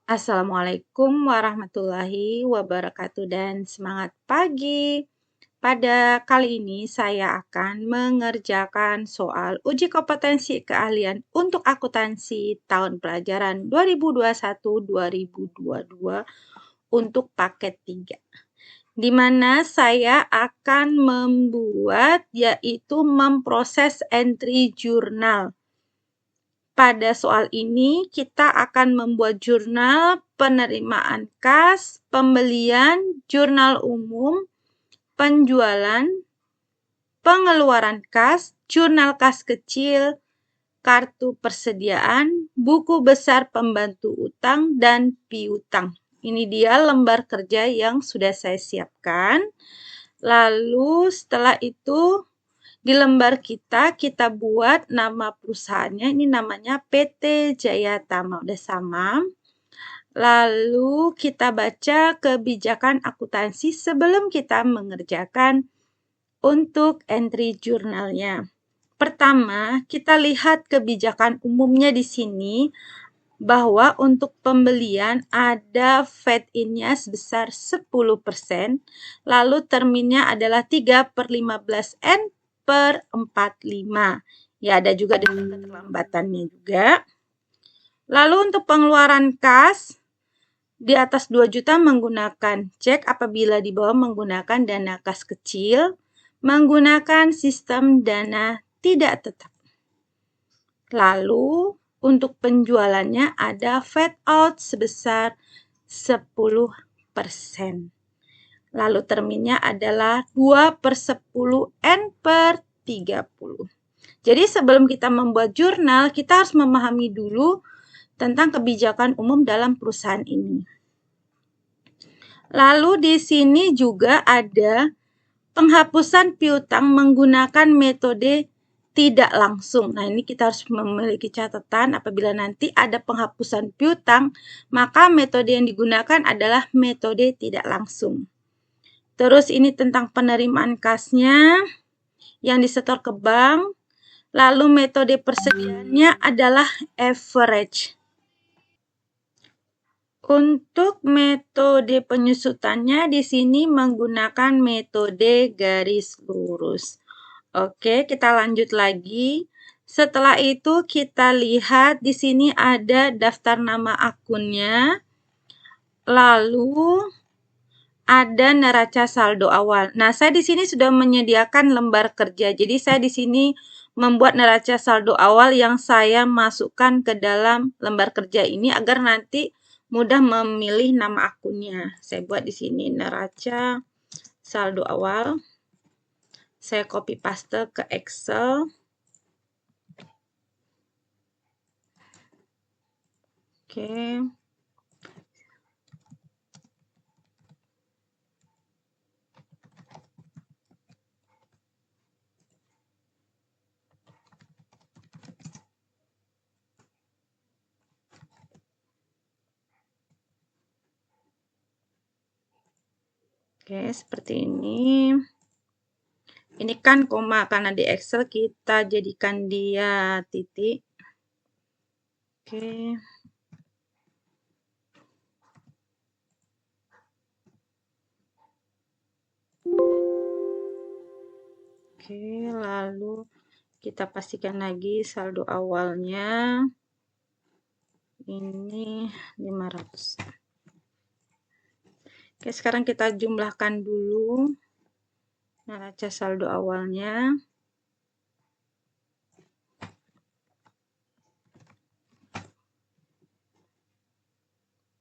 Assalamualaikum warahmatullahi wabarakatuh dan semangat pagi. Pada kali ini saya akan mengerjakan soal uji kompetensi keahlian untuk akuntansi tahun pelajaran 2021-2022 untuk paket 3. Di mana saya akan membuat yaitu memproses entry jurnal. Pada soal ini, kita akan membuat jurnal penerimaan kas, pembelian, jurnal umum, penjualan, pengeluaran kas, jurnal kas kecil, kartu persediaan, buku besar pembantu utang, dan piutang. Ini dia lembar kerja yang sudah saya siapkan. Lalu setelah itu, di lembar kita buat nama perusahaannya, ini namanya PT Jaya Tama, udah sama. Lalu kita baca kebijakan akuntansi sebelum kita mengerjakan untuk entry jurnalnya. Pertama, kita lihat kebijakan umumnya di sini, bahwa untuk pembelian ada fade-in-nya sebesar 10%, lalu terminnya adalah 3/15 N/45. Ya, ada juga dengan keterlambatannya juga. Lalu untuk pengeluaran kas, di atas 2 juta menggunakan cek, apabila di bawah menggunakan dana kas kecil, menggunakan sistem dana tidak tetap. Lalu untuk penjualannya ada fade out sebesar 10%. Lalu terminnya adalah 2/10 N/30. Jadi sebelum kita membuat jurnal, kita harus memahami dulu tentang kebijakan umum dalam perusahaan ini. Lalu di sini juga ada penghapusan piutang menggunakan metode tidak langsung. Nah, ini kita harus memiliki catatan apabila nanti ada penghapusan piutang, maka metode yang digunakan adalah metode tidak langsung. Terus ini tentang penerimaan kasnya yang disetor ke bank. Lalu metode persediaannya adalah average. Untuk metode penyusutannya di sini menggunakan metode garis lurus. Oke, kita lanjut lagi. Setelah itu kita lihat di sini ada daftar nama akunnya. Lalu ada neraca saldo awal. Nah, saya di sini sudah menyediakan lembar kerja. Jadi saya di sini membuat neraca saldo awal yang saya masukkan ke dalam lembar kerja ini agar nanti mudah memilih nama akunnya. Saya buat di sini neraca saldo awal. Saya copy paste ke Excel. Oke. Oke, seperti ini. Ini kan koma, karena di Excel kita jadikan dia titik. Oke. Oke, lalu kita pastikan lagi saldo awalnya. Ini 500. Oke, sekarang kita jumlahkan dulu neraca saldo awalnya.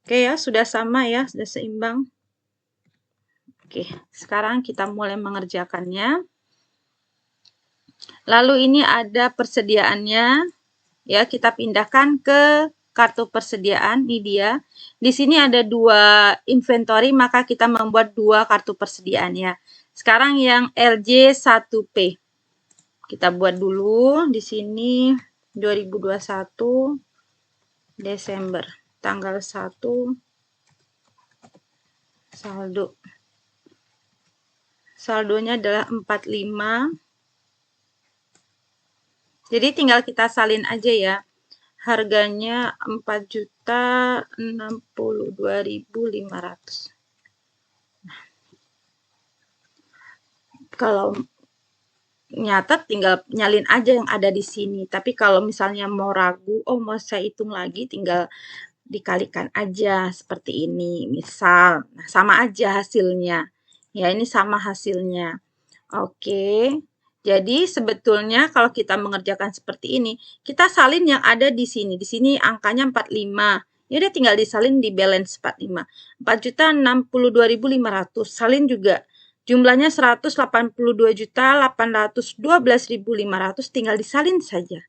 Oke ya, sudah sama ya, sudah seimbang. Oke, sekarang kita mulai mengerjakannya. Lalu ini ada persediaannya. Ya, kita pindahkan ke kartu persediaan, ini dia. Di sini ada 2 inventory, maka kita membuat 2 kartu persediaannya. Sekarang yang LJ1P. Kita buat dulu di sini 2021 Desember, tanggal 1 saldo. Saldonya adalah 45. Jadi tinggal kita salin aja ya. harganya 4.062.500. Kalau nyatet tinggal nyalin aja yang ada di sini. Tapi kalau misalnya mau ragu, oh mau saya hitung lagi, tinggal dikalikan aja seperti ini. Misal, nah sama aja hasilnya. Ya, ini sama hasilnya. Oke. Jadi sebetulnya kalau kita mengerjakan seperti ini, kita salin yang ada di sini. Di sini angkanya 45. Ya udah tinggal disalin di balance 45. 4.062.500. Salin juga. Jumlahnya 182.812.500, tinggal disalin saja.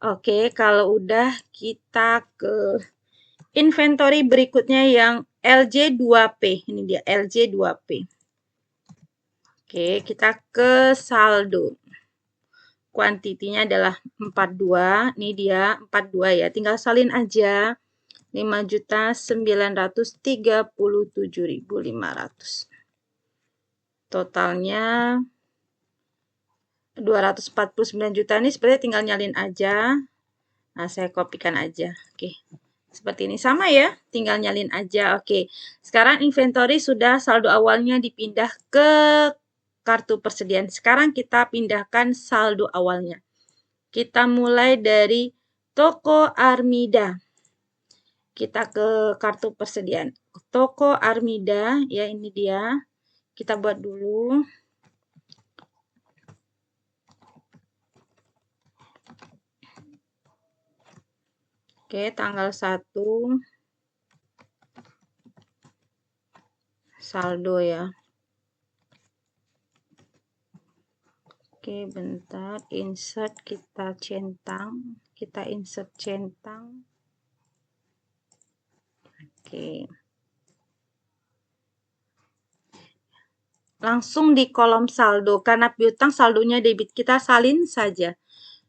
Oke, kalau udah kita ke inventory berikutnya yang LJ2P. Ini dia LJ2P. Oke, kita ke saldo. Kuantitinya adalah 42. Ini dia 42 ya. Tinggal salin aja. 5.937.500. Totalnya 249 juta. Ini sebenarnya tinggal nyalin aja. Nah, saya kopikan aja. Oke. Seperti ini sama ya, tinggal nyalin aja. Oke. Sekarang inventory sudah saldo awalnya dipindah ke kartu persediaan. Sekarang kita pindahkan saldo awalnya. Kita mulai dari toko Armida. Kita ke kartu persediaan. Toko Armida, ya ini dia. Kita buat dulu. Oke, tanggal 1. Saldo ya. Oke, bentar. Insert kita centang. Kita insert centang. Oke. Langsung di kolom saldo. Karena piutang saldonya debit, kita salin saja.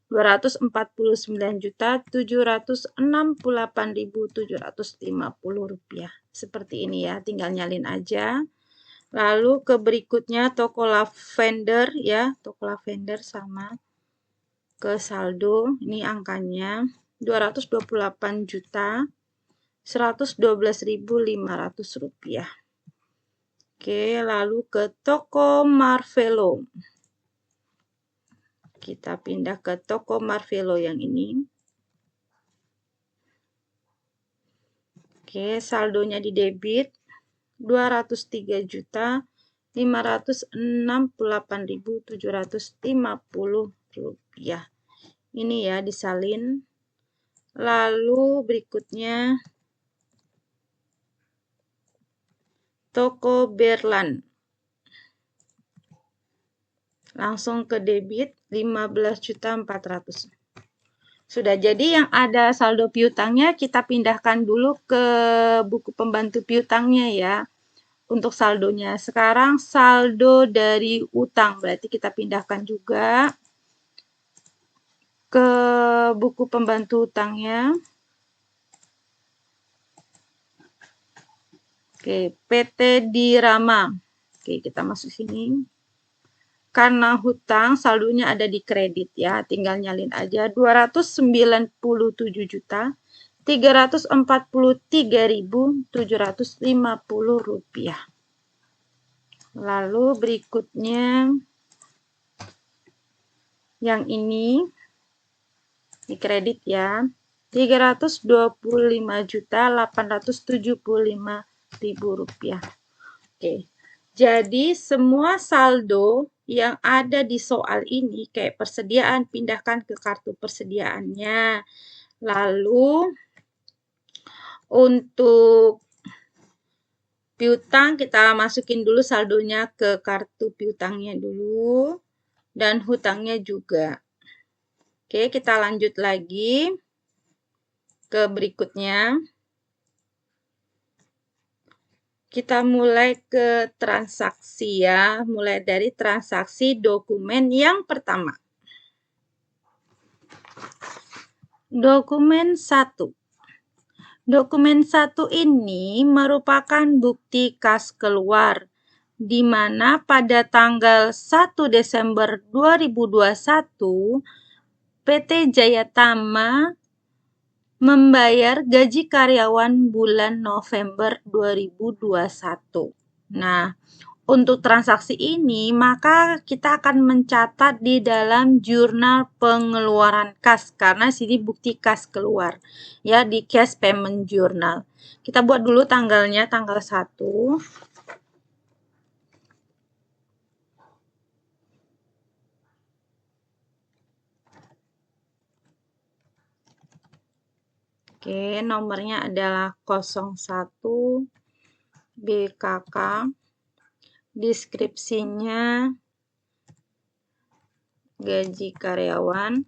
249.768.750 rupiah. Seperti ini ya, tinggal nyalin aja. Lalu ke berikutnya toko lavender ya, toko lavender sama ke saldo. Ini angkanya 228.112.500 rupiah. Oke, lalu ke toko Marvelo. Kita pindah ke toko Marvelo yang ini. Oke, saldonya di debit 203.568.750 rupiah. Ini ya disalin. Lalu berikutnya toko Berlan. Langsung ke debit 15.400. Sudah, jadi yang ada saldo piutangnya kita pindahkan dulu ke buku pembantu piutangnya ya. Untuk saldonya. Sekarang saldo dari utang. Berarti kita pindahkan juga ke buku pembantu utangnya. Oke, PT Dirama. Oke, kita masuk sini. Karena hutang saldonya ada di kredit ya, tinggal nyalin aja 297.343.750 rupiah. Lalu berikutnya yang ini di kredit ya, 325.875.000 rupiah. Oke. Jadi semua saldo yang ada di soal ini kayak persediaan pindahkan ke kartu persediaannya. Lalu untuk piutang kita masukin dulu saldonya ke kartu piutangnya dulu dan hutangnya juga. Oke, kita lanjut lagi ke berikutnya. Kita mulai ke transaksi ya, mulai dari transaksi dokumen yang pertama. Dokumen 1. Dokumen 1 ini merupakan bukti kas keluar, di mana pada tanggal 1 Desember 2021, PT Jayatama membayar gaji karyawan bulan November 2021. Nah, untuk transaksi ini, maka kita akan mencatat di dalam jurnal pengeluaran kas, karena sini bukti kas keluar, ya, di cash payment journal. Kita buat dulu tanggalnya, tanggal 1. Oke, nomornya adalah 01 BKK. Deskripsinya gaji karyawan.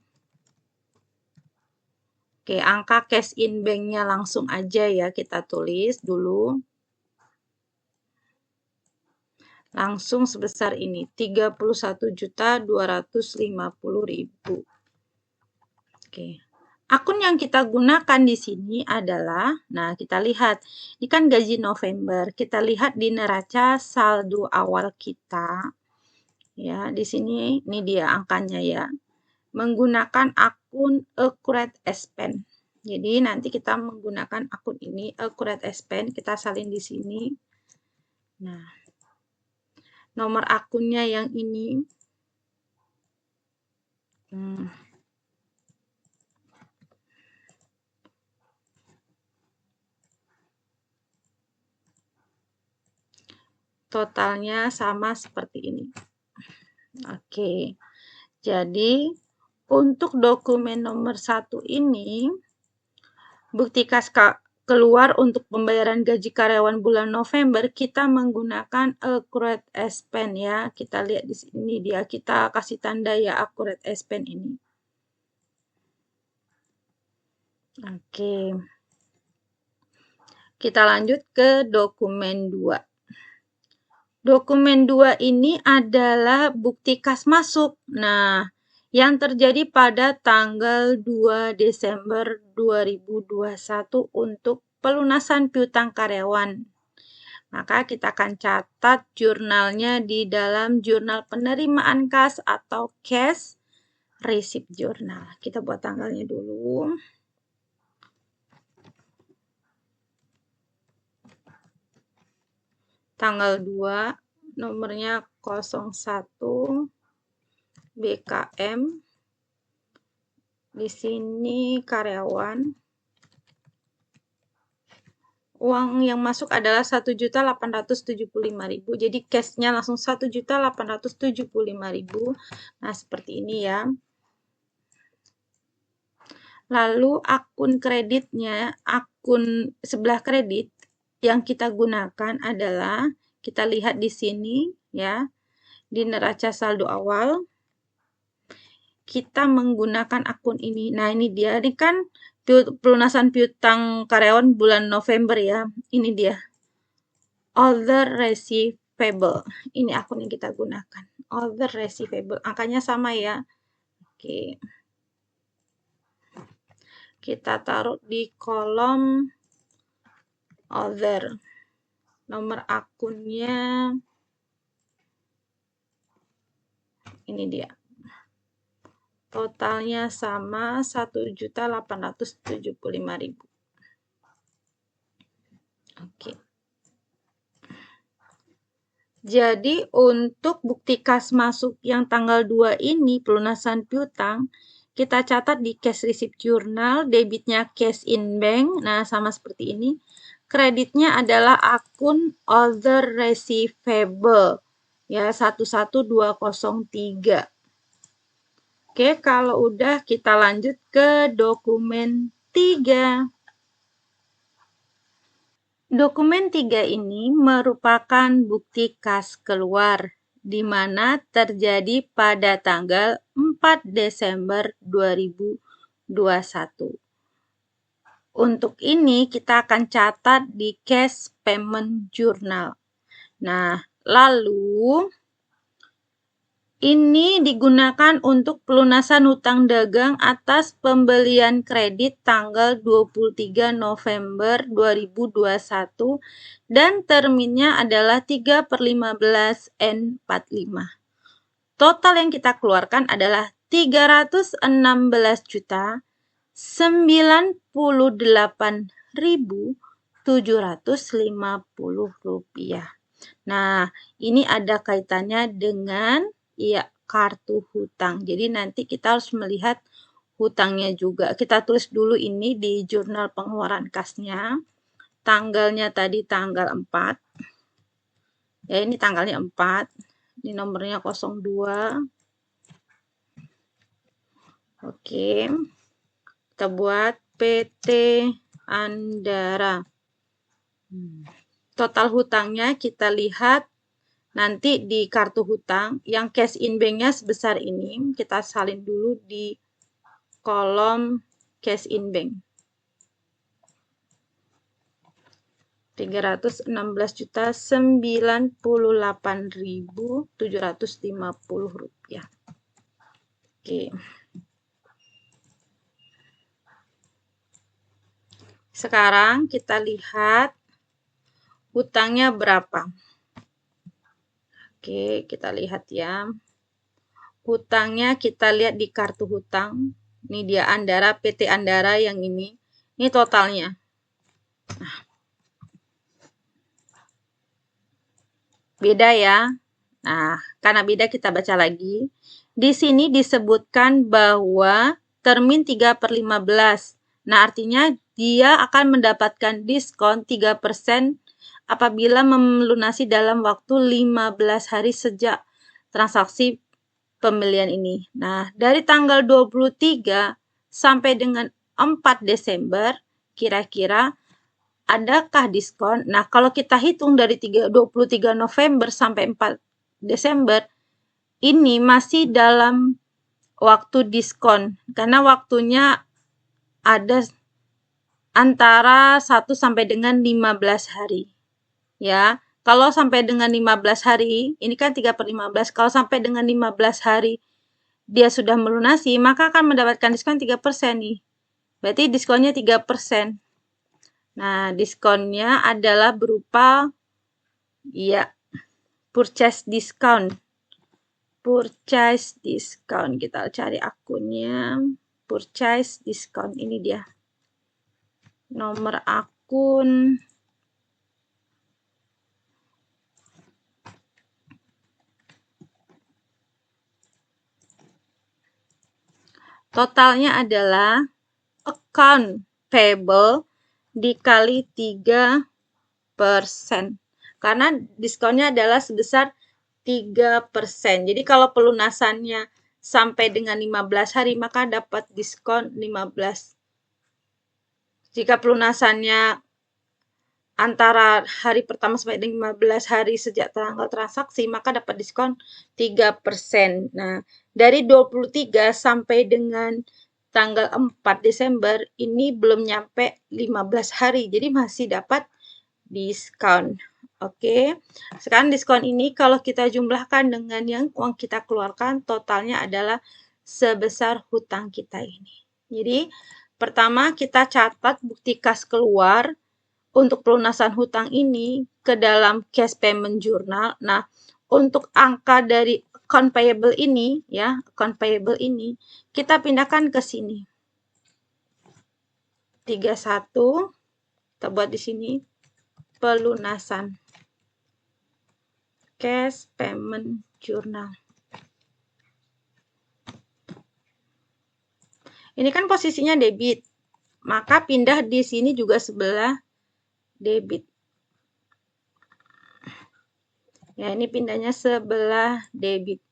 Oke, angka cash in bank-nya langsung aja ya kita tulis dulu. Langsung sebesar ini, 31.250.000. Oke. Akun yang kita gunakan di sini adalah, nah kita lihat, ini kan gaji November. Kita lihat di neraca saldo awal kita. Ya, di sini ini dia angkanya ya. Menggunakan akun Accurate Expense. Jadi nanti kita menggunakan akun ini Accurate Expense, kita salin di sini. Nah, nomor akunnya yang ini. Totalnya sama seperti ini. Oke, jadi untuk dokumen nomor 1 ini, bukti kas keluar untuk pembayaran gaji karyawan bulan November, kita menggunakan Accurate Expense ya. Kita lihat di sini dia, kita kasih tanda ya Accurate Expense ini. Oke. Kita lanjut ke dokumen 2. Dokumen 2 ini adalah bukti kas masuk. Nah, yang terjadi pada tanggal 2 Desember 2021 untuk pelunasan piutang karyawan. Maka kita akan catat jurnalnya di dalam jurnal penerimaan kas atau cash receipt journal. Kita buat tanggalnya dulu. Tanggal 2, nomornya 01 BKM. Di sini karyawan. Uang yang masuk adalah 1.875.000. Jadi cashnya langsung 1.875.000. Nah, seperti ini ya. Lalu akun kreditnya, akun sebelah kredit yang kita gunakan adalah, kita lihat di sini ya, di neraca saldo awal, kita menggunakan akun ini. Nah, ini dia, ini kan pelunasan piutang karyawan bulan November ya, ini dia. Other receivable, ini akun yang kita gunakan. Other receivable, angkanya sama ya. Oke. Kita taruh di kolom other. Nomor akunnya ini dia. Totalnya sama 1.875.000. Oke. Jadi untuk bukti kas masuk yang tanggal 2 ini pelunasan piutang, kita catat di cash receipt journal, debitnya cash in bank. Nah, sama seperti ini. Kreditnya adalah akun other receivable ya, 11203. Oke, kalau udah kita lanjut ke dokumen 3. Dokumen 3 ini merupakan bukti kas keluar, di mana terjadi pada tanggal 4 Desember 2021. Untuk ini kita akan catat di cash payment journal. Nah, lalu ini digunakan untuk pelunasan hutang dagang atas pembelian kredit tanggal 23 November 2021 dan terminnya adalah 3/15N45. Total yang kita keluarkan adalah 316.150.000 Rp98.750. Nah, ini ada kaitannya dengan kartu hutang. Jadi nanti kita harus melihat hutangnya juga. Kita tulis dulu ini di jurnal pengeluaran kasnya. Tanggalnya tadi tanggal 4. Ya, ini tanggalnya 4. Ini nomornya 02. Oke. Kita buat PT Andara. Total hutangnya kita lihat nanti di kartu hutang. Yang cash in bank-nya sebesar ini. Kita salin dulu di kolom cash in bank. Rp316.098.750. Oke. Sekarang kita lihat hutangnya berapa. Oke, kita lihat ya. Hutangnya kita lihat di kartu hutang. Ini dia Andara, PT Andara yang ini. Ini totalnya. Nah, beda ya. Nah, karena beda kita baca lagi. Di sini disebutkan bahwa termin 3/15. Nah, artinya dia akan mendapatkan diskon 3% apabila melunasi dalam waktu 15 hari sejak transaksi pembelian ini. Nah, dari tanggal 23 sampai dengan 4 Desember, kira-kira adakah diskon? Nah, kalau kita hitung dari 23 November sampai 4 Desember, ini masih dalam waktu diskon. Karena waktunya ada antara 1 sampai dengan 15 hari. Ya, kalau sampai dengan 15 hari, ini kan 3/15, kalau sampai dengan 15 hari dia sudah melunasi, maka akan mendapatkan diskon 3% nih. Berarti diskonnya 3%. Nah, diskonnya adalah berupa purchase discount. Purchase discount. Kita cari akunnya. Purchase discount. Ini dia. Nomor akun. Totalnya adalah account payable dikali 3%. Karena diskonnya adalah sebesar 3%. Jadi kalau pelunasannya sampai dengan 15 hari, maka dapat diskon 15. Jika pelunasannya antara hari pertama sampai dengan 15 hari sejak tanggal transaksi, maka dapat diskon 3%. Nah, dari 23 sampai dengan tanggal 4 Desember, ini belum nyampe 15 hari, jadi masih dapat diskon. Oke, sekarang diskon ini kalau kita jumlahkan dengan yang uang kita keluarkan, totalnya adalah sebesar hutang kita ini. Jadi, pertama kita catat bukti kas keluar untuk pelunasan hutang ini ke dalam cash payment journal. Nah, untuk angka dari account payable ini, ya, account payable ini, kita pindahkan ke sini. 31, kita buat di sini, pelunasan. Cash payment journal. Ini kan posisinya debit, maka pindah di sini juga sebelah debit. Ya, ini pindahnya sebelah debit.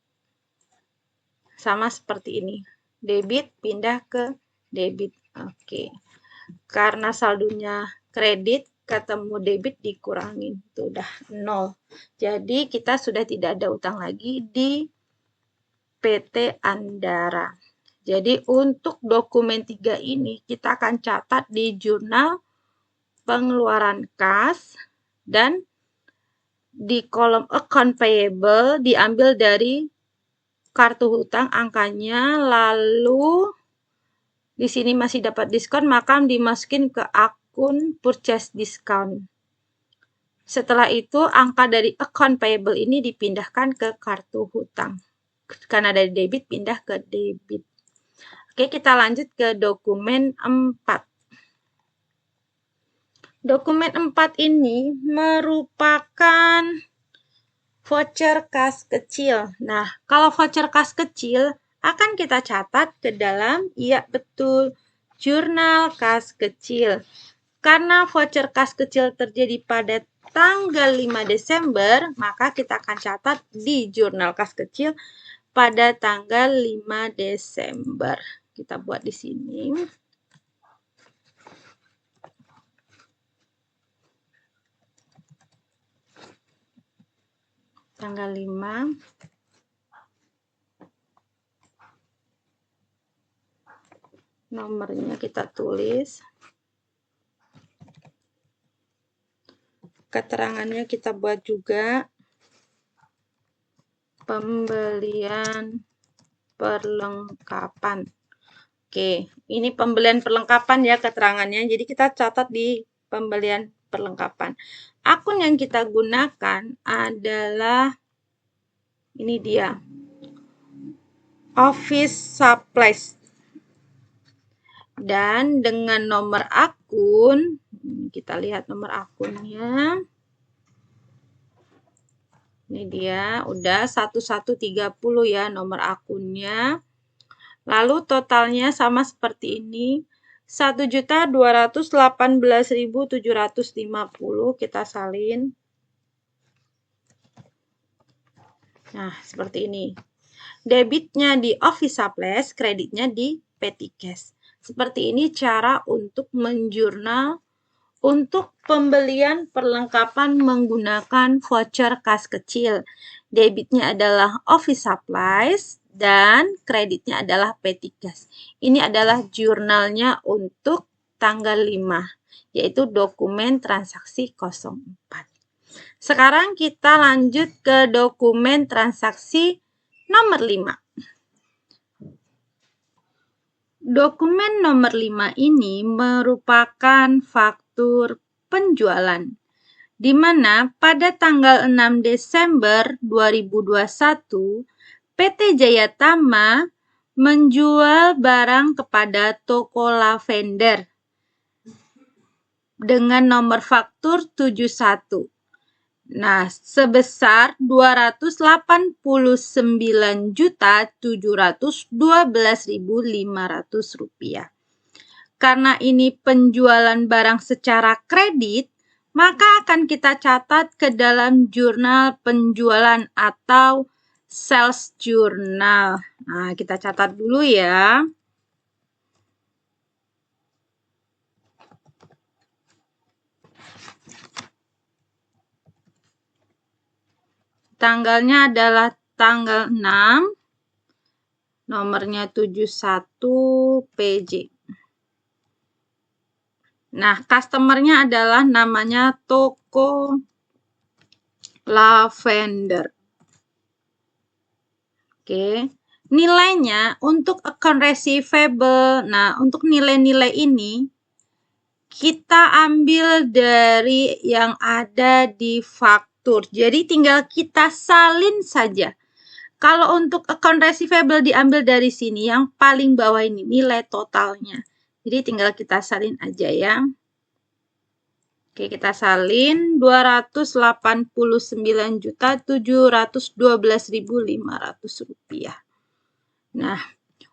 Sama seperti ini. Debit pindah ke debit. Oke. Karena saldonya kredit, ketemu debit dikurangin. Itu udah 0. Jadi kita sudah tidak ada utang lagi di PT Andara. Jadi untuk dokumen 3 ini kita akan catat di jurnal pengeluaran kas dan di kolom account payable diambil dari kartu hutang angkanya, lalu di sini masih dapat diskon, maka dimasukin ke akun purchase discount. Setelah itu, angka dari account payable ini dipindahkan ke kartu hutang. Karena dari debit, pindah ke debit. Oke, kita lanjut ke dokumen 4. Dokumen 4 ini merupakan voucher kas kecil. Nah, kalau voucher kas kecil akan kita catat ke dalam, iya betul, jurnal kas kecil. Karena voucher kas kecil terjadi pada tanggal 5 Desember, maka kita akan catat di jurnal kas kecil pada tanggal 5 Desember. Kita buat di sini. Tanggal 5. Nomornya kita tulis. Keterangannya kita buat juga. Pembelian perlengkapan. Oke, ini pembelian perlengkapan ya keterangannya. Jadi kita catat di pembelian perlengkapan. Akun yang kita gunakan adalah ini dia. Office Supplies. Dan dengan nomor akun, kita lihat nomor akunnya. Ini dia, udah 1130 ya nomor akunnya. Lalu totalnya sama seperti ini. 1.218.750 kita salin. Nah, seperti ini. Debitnya di Office Supplies, kreditnya di Petty Cash. Seperti ini cara untuk menjurnal untuk pembelian perlengkapan menggunakan voucher kas kecil. Debitnya adalah Office Supplies dan kreditnya adalah Petty Cash. Ini adalah jurnalnya untuk tanggal 5, yaitu dokumen transaksi 04. Sekarang kita lanjut ke dokumen transaksi nomor 5. Dokumen nomor 5 ini merupakan faktur penjualan, di mana pada tanggal 6 Desember 2021, PT Jayatama menjual barang kepada toko lavender dengan nomor faktur 71. Nah, sebesar Rp289.712.500. Karena ini penjualan barang secara kredit, maka akan kita catat ke dalam jurnal penjualan atau sales journal. Nah, kita catat dulu ya. Tanggalnya adalah tanggal 6, nomornya 71 PJ. Nah, customernya adalah namanya toko lavender. Oke, nilainya untuk account receivable. Nah, untuk nilai-nilai ini kita ambil dari yang ada di faktur. Jadi tinggal kita salin saja. Kalau untuk account receivable diambil dari sini, yang paling bawah ini nilai totalnya. Jadi tinggal kita salin aja ya. Oke, kita salin 289.712.500 rupiah. Nah,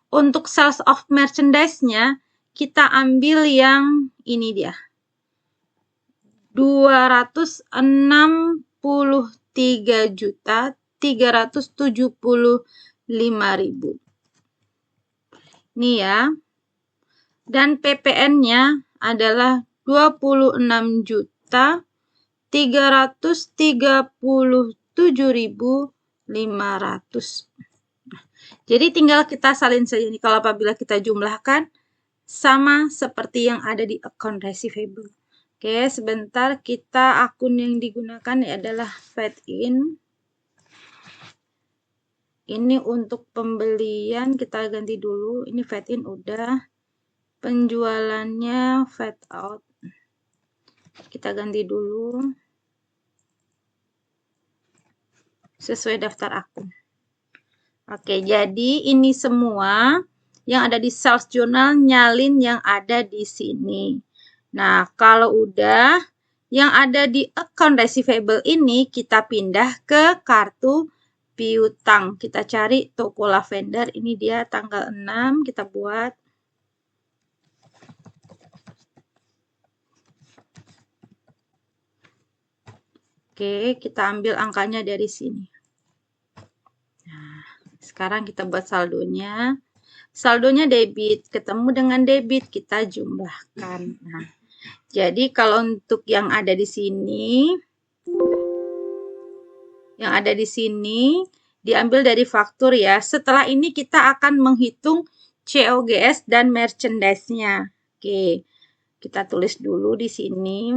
untuk sales of merchandise-nya kita ambil yang ini dia. 263.375.000. Ini ya. Dan PPN-nya adalah 26.337.500. Jadi tinggal kita salin saja nih. Kalau apabila kita jumlahkan sama seperti yang ada di account receivable. Oke, sebentar, kita akun yang digunakan adalah Fed-in. Ini untuk pembelian kita ganti dulu. Ini Fed-in udah. Penjualannya Fed-out. Kita ganti dulu. Sesuai daftar akun. Oke, jadi ini semua yang ada di sales journal, nyalin yang ada di sini. Nah, kalau udah, yang ada di account receivable ini kita pindah ke kartu piutang. Kita cari toko lavender, ini dia tanggal 6, kita buat. Oke, kita ambil angkanya dari sini. Nah, sekarang kita buat saldonya. Saldonya debit, ketemu dengan debit, kita jumlahkan. Nah, jadi kalau untuk yang ada di sini, diambil dari faktur ya. Setelah ini kita akan menghitung COGS dan merchandise-nya. Oke, kita tulis dulu di sini.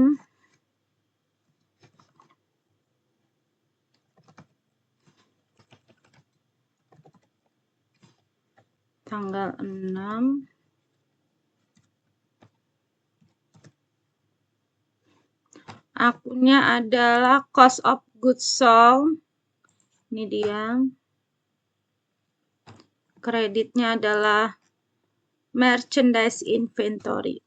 Tanggal 6. Akunnya adalah cost of goods sold. Ini dia. Kreditnya adalah merchandise inventory.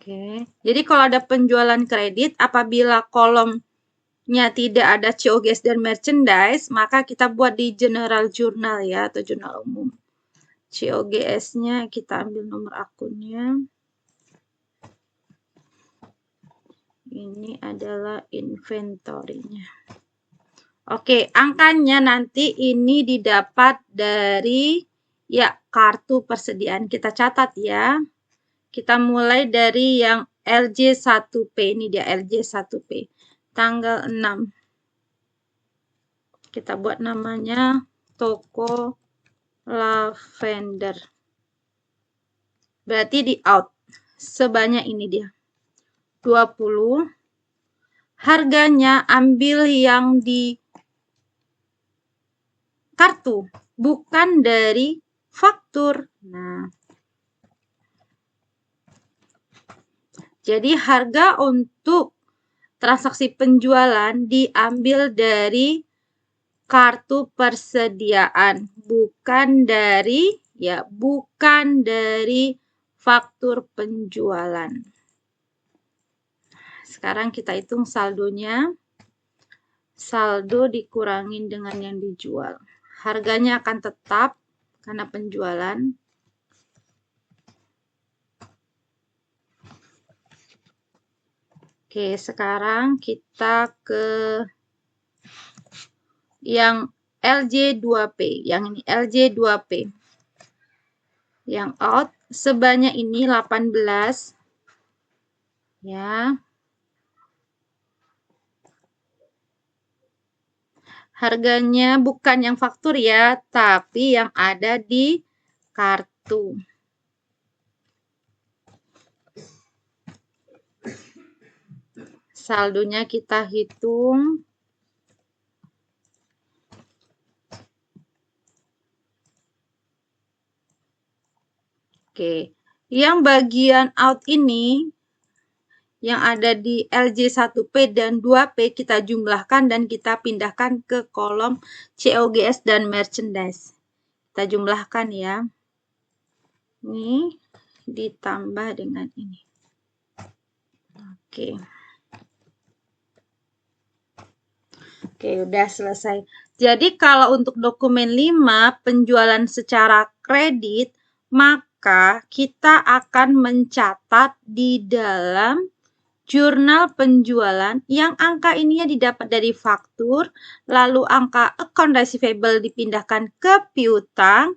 Oke, jadi kalau ada penjualan kredit, apabila kolomnya tidak ada COGS dan merchandise, maka kita buat di general journal ya, atau jurnal umum. COGS-nya kita ambil nomor akunnya. Ini adalah inventory-nya. Oke, angkanya nanti ini didapat dari ya kartu persediaan. Kita catat ya. Kita mulai dari yang LJ1P. Ini dia LJ1P. Tanggal 6. Kita buat namanya toko lavender. Berarti di out. Sebanyak ini dia. 20. Harganya ambil yang di kartu. Bukan dari faktur. Nah. Jadi harga untuk transaksi penjualan diambil dari kartu persediaan, bukan dari faktur penjualan. Sekarang kita hitung saldonya. Saldo dikurangin dengan yang dijual. Harganya akan tetap karena penjualan. Oke, sekarang kita ke yang LJ2P. Yang ini LJ2P. Yang out sebanyak ini 18. Ya. Harganya bukan yang faktur ya, tapi yang ada di kartu. Saldonya kita hitung. Oke, yang bagian out ini yang ada di LJ1P dan 2P kita jumlahkan dan kita pindahkan ke kolom COGS dan merchandise. Kita jumlahkan ya. Ini ditambah dengan ini. Oke. Oke, udah selesai. Jadi kalau untuk dokumen 5 penjualan secara kredit, maka kita akan mencatat di dalam jurnal penjualan yang angka ininya didapat dari faktur, lalu angka account receivable dipindahkan ke piutang,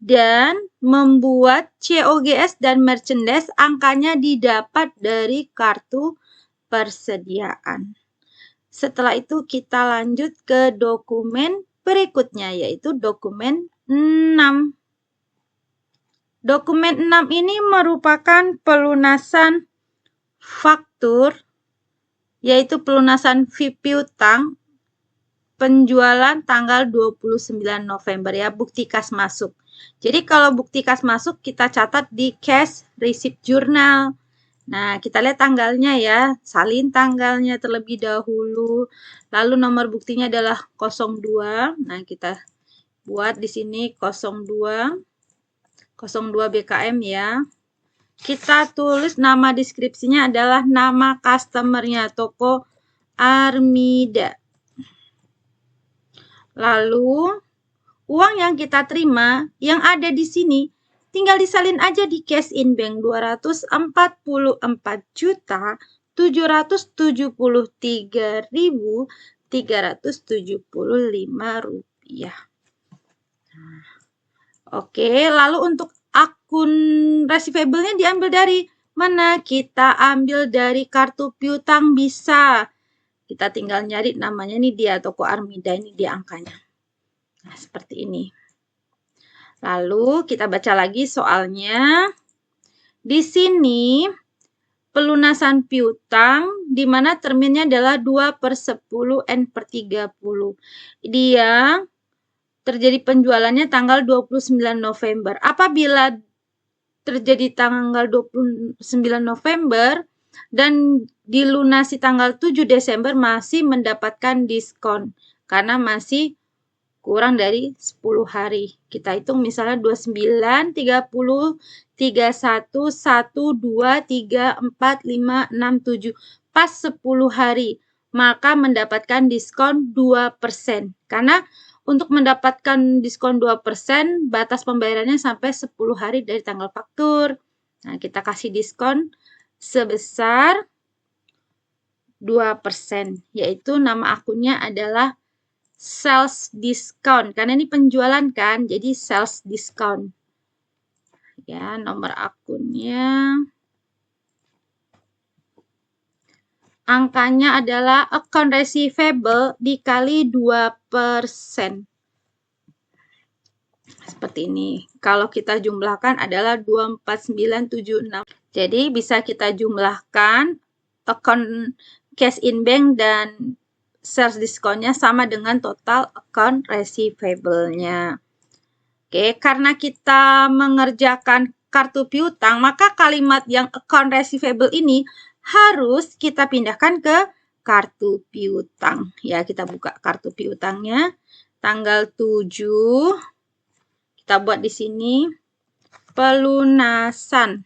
dan membuat COGS dan merchandise angkanya didapat dari kartu persediaan. Setelah itu kita lanjut ke dokumen berikutnya, yaitu dokumen 6. Dokumen 6 ini merupakan pelunasan faktur, yaitu pelunasan fee piutang penjualan tanggal 29 November ya, bukti kas masuk. Jadi kalau bukti kas masuk kita catat di cash receipt journal. Nah, kita lihat tanggalnya ya. Salin tanggalnya terlebih dahulu. Lalu nomor buktinya adalah 02. Nah, kita buat di sini 02 BKM ya. Kita tulis nama deskripsinya adalah nama customernya, toko Armida. Lalu uang yang kita terima yang ada di sini tinggal disalin aja di cash in bank 244.773.375 rupiah. Oke, lalu untuk akun receivable-nya diambil dari mana? Kita ambil dari kartu piutang bisa. Kita tinggal nyari namanya nih dia, toko Armida, ini dia angkanya. Nah, seperti ini. Lalu kita baca lagi soalnya. Di sini pelunasan piutang di mana terminnya adalah 2/10 N/30. Dia terjadi penjualannya tanggal 29 November. Apabila terjadi tanggal 29 November dan dilunasi tanggal 7 Desember masih mendapatkan diskon karena masih kurang dari 10 hari. Kita hitung misalnya 29, 30, 31, 1, 2, 3, 4, 5, 6, 7. Pas 10 hari, maka mendapatkan diskon 2%. Karena untuk mendapatkan diskon 2%, batas pembayarannya sampai 10 hari dari tanggal faktur. Nah, kita kasih diskon sebesar 2%, yaitu nama akunnya adalah sales discount. Karena ini penjualan kan, jadi sales discount. Ya, nomor akunnya. Angkanya adalah account receivable dikali 2%. Seperti ini. Kalau kita jumlahkan adalah 24976. Jadi bisa kita jumlahkan account cash in bank dan sales diskonnya sama dengan total account receivable-nya. Oke, karena kita mengerjakan kartu piutang, maka kalimat yang account receivable ini harus kita pindahkan ke kartu piutang. Ya, kita buka kartu piutangnya. Tanggal 7, kita buat di sini pelunasan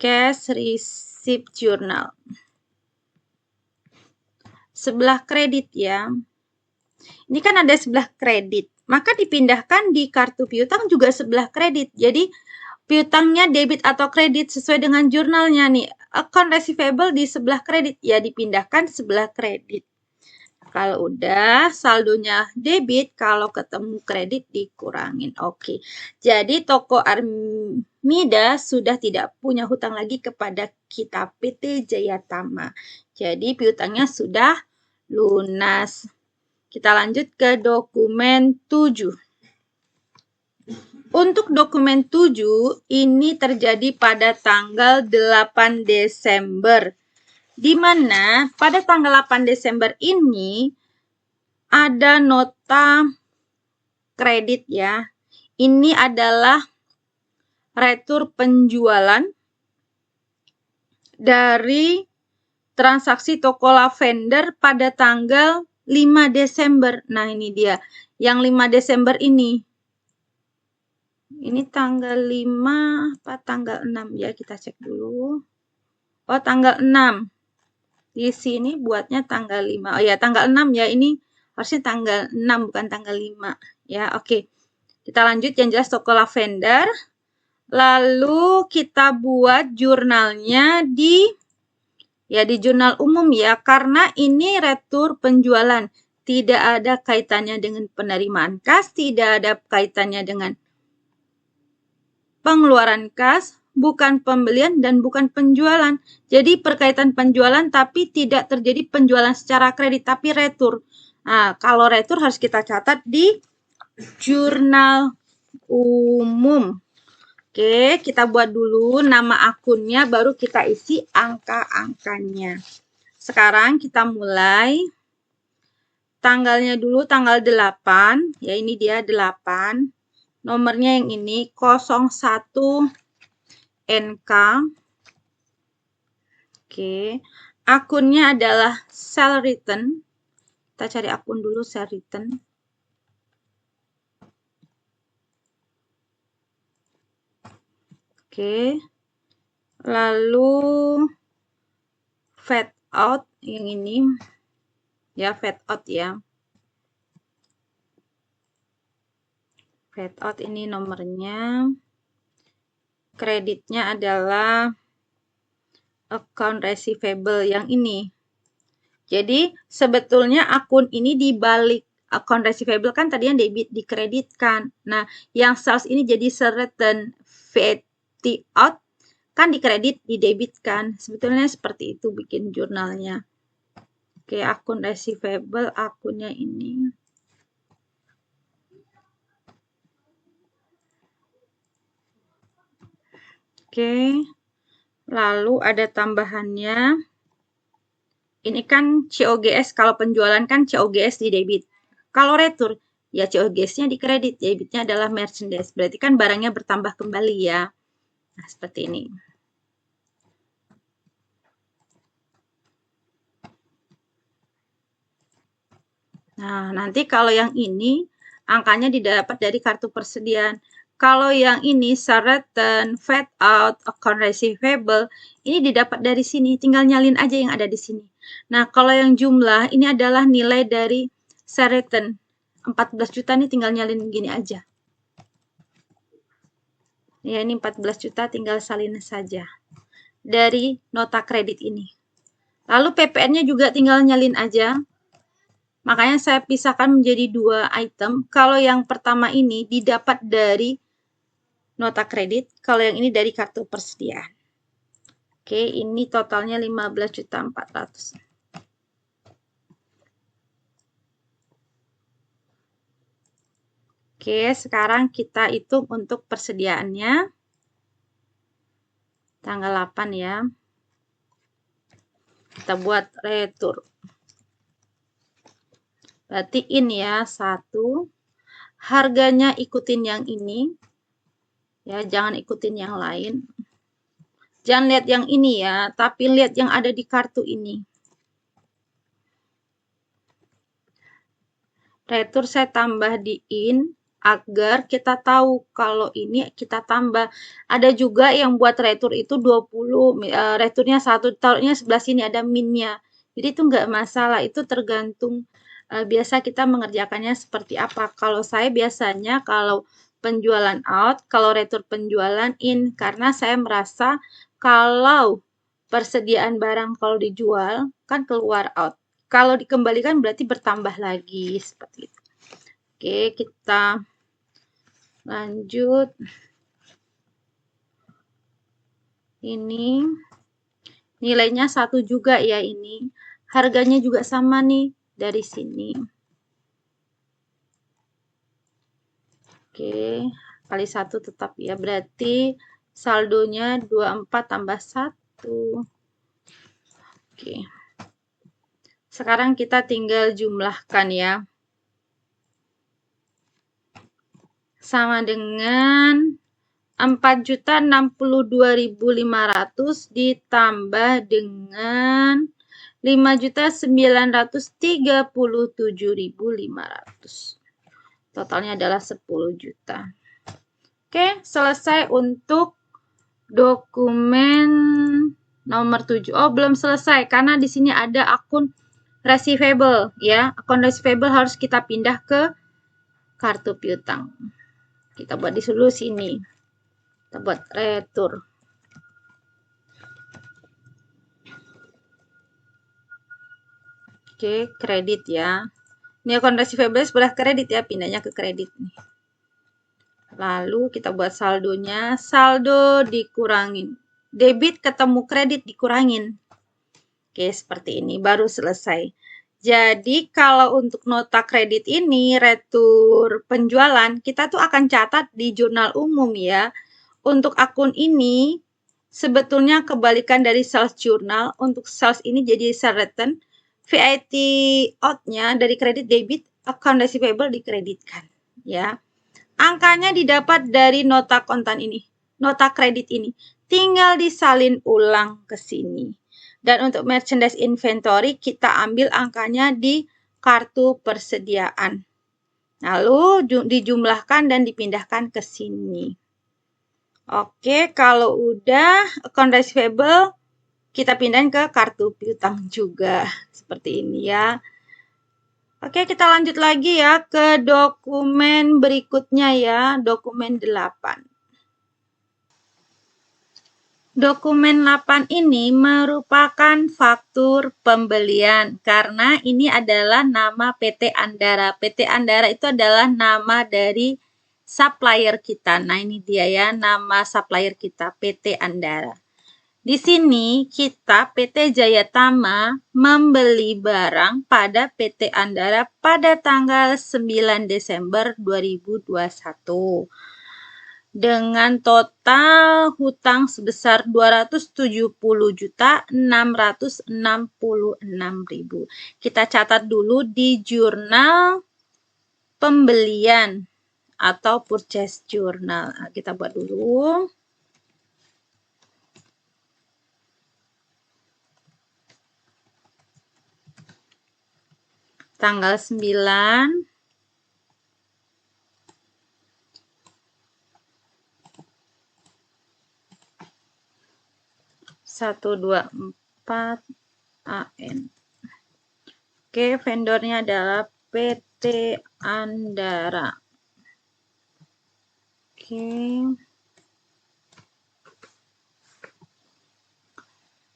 cash receipt journal. Sebelah kredit ya. Ini kan ada sebelah kredit. Maka dipindahkan di kartu piutang juga sebelah kredit. Jadi piutangnya debit atau kredit sesuai dengan jurnalnya nih. Account receivable di sebelah kredit. Ya dipindahkan sebelah kredit. Kalau udah saldonya debit, kalau ketemu kredit dikurangin. Oke. Jadi toko Armida sudah tidak punya hutang lagi kepada kita PT Jayatama. Jadi piutangnya sudah lunas. Kita lanjut ke dokumen 7. Untuk dokumen 7 ini terjadi pada tanggal 8 Desember. Di mana pada tanggal 8 Desember ini ada nota kredit ya. Ini adalah retur penjualan dari transaksi toko lavender pada tanggal 5 Desember. Nah, ini dia. Yang 5 Desember ini. Ini tanggal 5 apa tanggal 6 ya, kita cek dulu. Oh, tanggal 6. Di sini buatnya tanggal 5. Oh ya, tanggal 6 ya. Ini harusnya tanggal 6 bukan tanggal 5. Ya, oke. Kita lanjut yang jelas toko lavender. Lalu kita buat jurnalnya di jurnal umum ya, karena ini retur penjualan. Tidak ada kaitannya dengan penerimaan kas, tidak ada kaitannya dengan pengeluaran kas, bukan pembelian dan bukan penjualan. Jadi perkaitan penjualan tapi tidak terjadi penjualan secara kredit, tapi retur. Nah, kalau retur harus kita catat di jurnal umum. Oke, kita buat dulu nama akunnya, baru kita isi angka-angkanya. Sekarang kita mulai. Tanggalnya dulu, tanggal 8. Ya, ini dia 8. Nomornya yang ini, 01 NK. Oke, akunnya adalah sell return. Kita cari akun dulu, sell return. Oke, lalu fade out yang ini, ya fade out ya. Fade out ini nomornya. Kreditnya adalah account receivable yang ini. Jadi sebetulnya akun ini dibalik account receivable kan tadinya debit dikreditkan. Nah, yang sales ini jadi return VAT out kan dikredit didebitkan. Sebetulnya seperti itu bikin jurnalnya. Oke, akun receivable akunnya ini. Oke. Lalu ada tambahannya. Ini kan COGS, kalau penjualan kan COGS di debit. Kalau retur, ya COGS-nya di kredit, debitnya adalah merchandise. Berarti kan barangnya bertambah kembali ya. Nah, seperti ini. Nah, nanti kalau yang ini, angkanya didapat dari kartu persediaan. Kalau yang ini, return, fade out, account receivable, ini didapat dari sini. Tinggal nyalin aja yang ada di sini. Nah, kalau yang jumlah, ini adalah nilai dari return. 14 juta ini tinggal nyalin gini aja. Ya, ini 14 juta tinggal salin saja. Dari nota kredit ini. Lalu PPN-nya juga tinggal nyalin aja. Makanya saya pisahkan menjadi dua item. Kalau yang pertama ini didapat dari nota kredit, kalau yang ini dari kartu persediaan. Oke, ini totalnya 15.400.000. Oke, sekarang kita hitung untuk persediaannya. Tanggal 8 ya. Kita buat retur. Berarti ini ya, 1. Harganya ikutin yang ini. Ya, jangan ikutin yang lain. Jangan lihat yang ini ya, tapi lihat yang ada di kartu ini. Retur saya tambah di in, agar kita tahu kalau ini kita tambah. Ada juga yang buat retur itu 20, returnya 1, taruhnya sebelah sini ada minnya. Jadi itu nggak masalah, itu tergantung biasa kita mengerjakannya seperti apa. Kalau saya biasanya kalau penjualan out, kalau retur penjualan in, karena saya merasa kalau persediaan barang kalau dijual kan keluar out. Kalau dikembalikan berarti bertambah lagi seperti itu. Oke, kita lanjut. Ini nilainya 1 juga ya ini. Harganya juga sama nih dari sini. Oke, kali 1 tetap ya. Berarti saldonya 24 tambah 1. Oke. Sekarang kita tinggal jumlahkan ya. Sama dengan 4.062.500 ditambah dengan 5.937.500. Totalnya adalah 10 juta. Oke, selesai untuk dokumen nomor 7. Oh, belum selesai karena di sini ada akun receivable ya. Akun receivable harus kita pindah ke kartu piutang. Kita buat di dulu sini. Kita buat retur. Oke, kredit ya. Ini akun receivable sebelah kredit ya, pindahnya ke kredit nih. Lalu kita buat saldonya, saldo dikurangin. Debit ketemu kredit dikurangin. Oke, seperti ini, baru selesai. Jadi, kalau untuk nota kredit ini, retur penjualan, kita tuh akan catat di jurnal umum ya. Untuk akun ini, sebetulnya kebalikan dari sales journal. Untuk sales ini jadi sales return. VAT out-nya dari kredit debit, account receivable dikreditkan. Ya. Angkanya didapat dari nota kontan ini, nota kredit ini. tinggal disalin ulang ke sini. Dan untuk merchandise inventory, kita ambil angkanya di kartu persediaan. Lalu dijumlahkan dan dipindahkan ke sini. Oke, kalau udah account receivable, kita pindahin ke kartu piutang juga. Seperti ini ya. Oke, kita lanjut lagi ya ke dokumen berikutnya ya, dokumen 8. Dokumen 8 ini merupakan faktur pembelian karena ini adalah nama PT Andara. PT Andara itu adalah nama dari supplier kita. Nah, ini dia ya, nama supplier kita, PT Andara. Di sini kita PT Jayatama membeli barang pada PT Andara pada tanggal 9 Desember 2021 dengan total hutang sebesar 270.666.000. Kita catat dulu di jurnal pembelian atau purchase journal. Nah, kita buat dulu. Tanggal 9. Satu, dua, 4 AN. Oke, vendornya adalah PT Andara. Oke.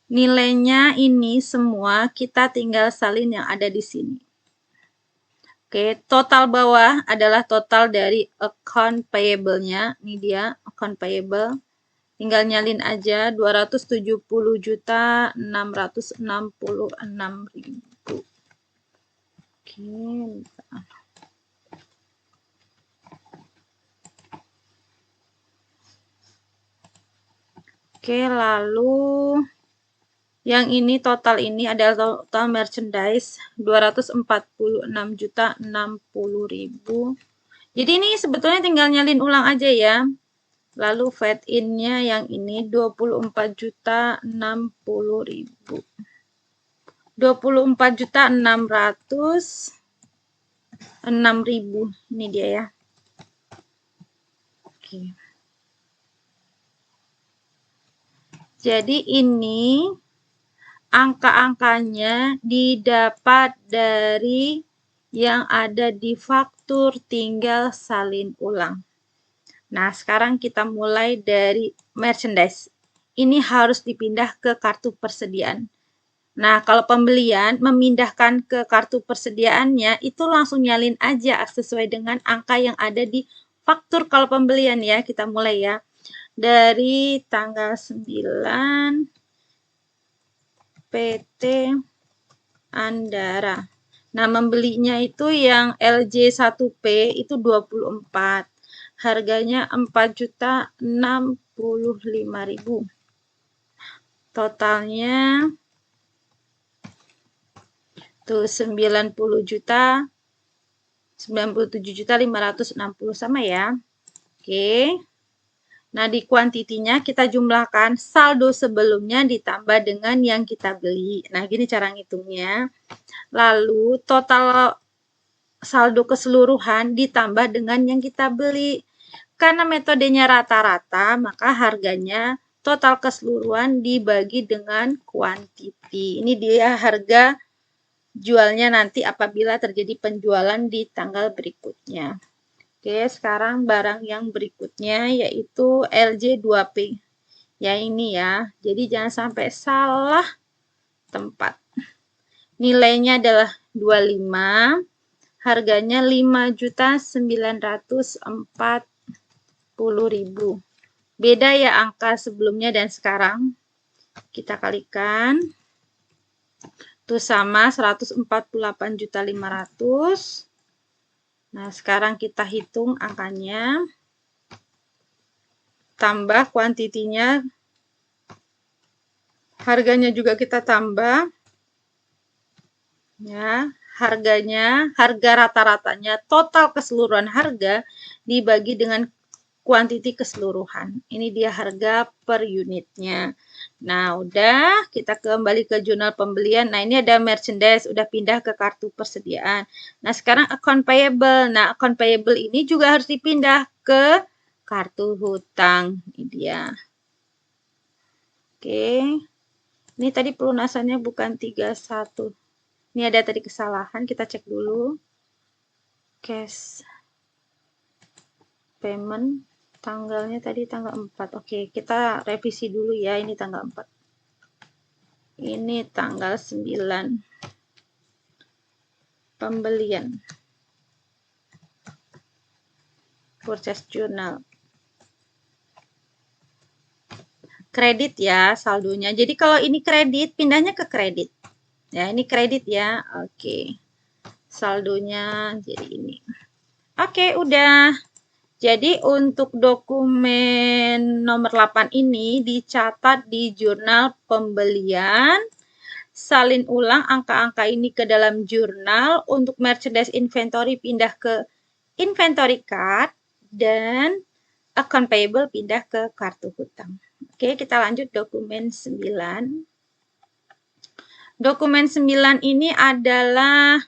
Nilainya ini semua kita tinggal salin yang ada di sini. Oke, total bawah adalah total dari account payable-nya. Ini dia, account payable. Tinggal nyalin aja 270.666.000. Oke, lalu yang ini total ini adalah total merchandise 246.060.000. Jadi ini sebetulnya tinggal nyalin ulang aja ya. Lalu fed in-nya yang ini 24.060.000. 24.606.000. Ini dia ya. Oke. Jadi ini angka-angkanya didapat dari yang ada di faktur, tinggal salin ulang. Nah, sekarang kita mulai dari merchandise. Ini harus dipindah ke kartu persediaan. Nah, kalau pembelian memindahkan ke kartu persediaannya, itu langsung nyalin aja sesuai dengan angka yang ada di faktur kalau pembelian ya. Kita mulai ya. Dari tanggal 9 PT Andara. Nah, membelinya itu yang LJ1P itu 24. Harganya 4.065.000. Totalnya tuh 97.560 sama ya. Oke. Nah, di kuantitinya kita jumlahkan saldo sebelumnya ditambah dengan yang kita beli. Nah, gini cara ngitungnya. Lalu total saldo keseluruhan ditambah dengan yang kita beli. Karena metodenya rata-rata, maka harganya total keseluruhan dibagi dengan kuantiti. Ini dia harga jualnya nanti apabila terjadi penjualan di tanggal berikutnya. Oke, sekarang barang yang berikutnya yaitu LJ2P. Ya ini ya, jadi jangan sampai salah tempat. Nilainya adalah 25, harganya 5.940.000. Beda ya angka sebelumnya dan sekarang. Kita kalikan. Itu sama 148.500. Nah, sekarang kita hitung angkanya. Tambah kuantitinya. Harganya juga kita tambah. Ya, harga rata-ratanya, total keseluruhan harga dibagi dengan kuantiti keseluruhan. Ini dia harga per unitnya. Nah, udah kita kembali ke jurnal pembelian. Nah, ini ada merchandise, udah pindah ke kartu persediaan. Nah, sekarang account payable. Nah, account payable ini juga harus dipindah ke kartu hutang. Ini dia. Oke. Ini tadi pelunasannya bukan 31. Ini ada tadi kesalahan, kita cek dulu. Cash payment tanggalnya tadi tanggal 4. Oke, kita revisi dulu ya. Ini tanggal 4. Ini tanggal 9. Pembelian. Purchase journal. Kredit ya saldonya. Jadi kalau ini kredit, pindahnya ke kredit. Ya, ini kredit ya. Oke. Saldonya jadi ini. Oke, udah. Jadi untuk dokumen nomor 8 ini dicatat di jurnal pembelian, salin ulang angka-angka ini ke dalam jurnal, untuk merchandise inventory pindah ke inventory card, dan account payable pindah ke kartu hutang. Oke, kita lanjut dokumen 9. Dokumen 9 ini adalah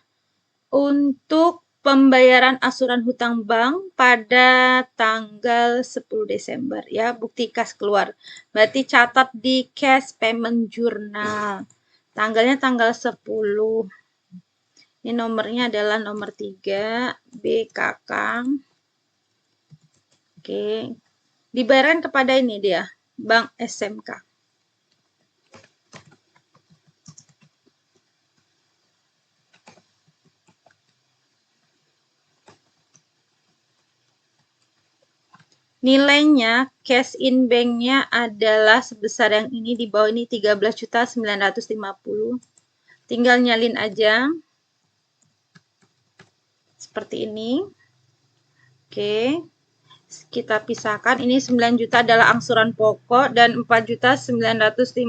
untuk pembayaran asuran hutang bank pada tanggal 10 Desember ya, bukti kas keluar. Berarti catat di cash payment journal. Tanggalnya tanggal 10. Ini nomornya adalah nomor 3, B Kakang. Oke. Dibayarkan kepada ini dia, Bank SMK. Nilainya cash in bank-nya adalah sebesar yang ini, di bawah ini 13.950. Tinggal nyalin aja. Seperti ini. Oke. Kita pisahkan. Ini 9 juta adalah angsuran pokok dan 4.950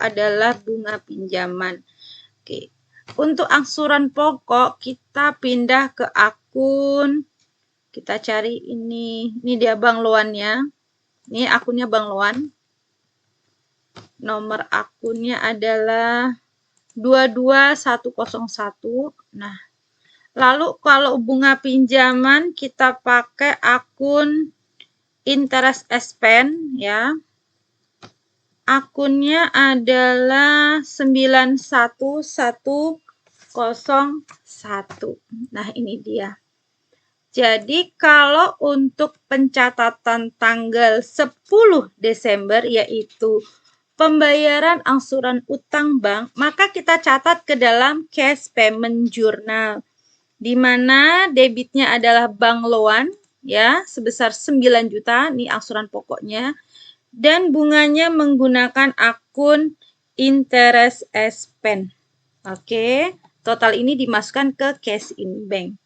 adalah bunga pinjaman. Oke. Untuk angsuran pokok kita pindah ke akun. Kita cari ini dia Bang Loan-nya. Ini akunnya Bang Loan. Nomor akunnya adalah 22101. Nah, lalu kalau bunga pinjaman kita pakai akun interest expense ya. Akunnya adalah 91101. Nah, ini dia. Jadi kalau untuk pencatatan tanggal 10 Desember yaitu pembayaran angsuran utang bank, maka kita catat ke dalam cash payment journal, di mana debitnya adalah Bank Loan ya sebesar 9 juta, ini angsuran pokoknya, dan bunganya menggunakan akun interest expense. Oke, total ini dimasukkan ke cash in bank.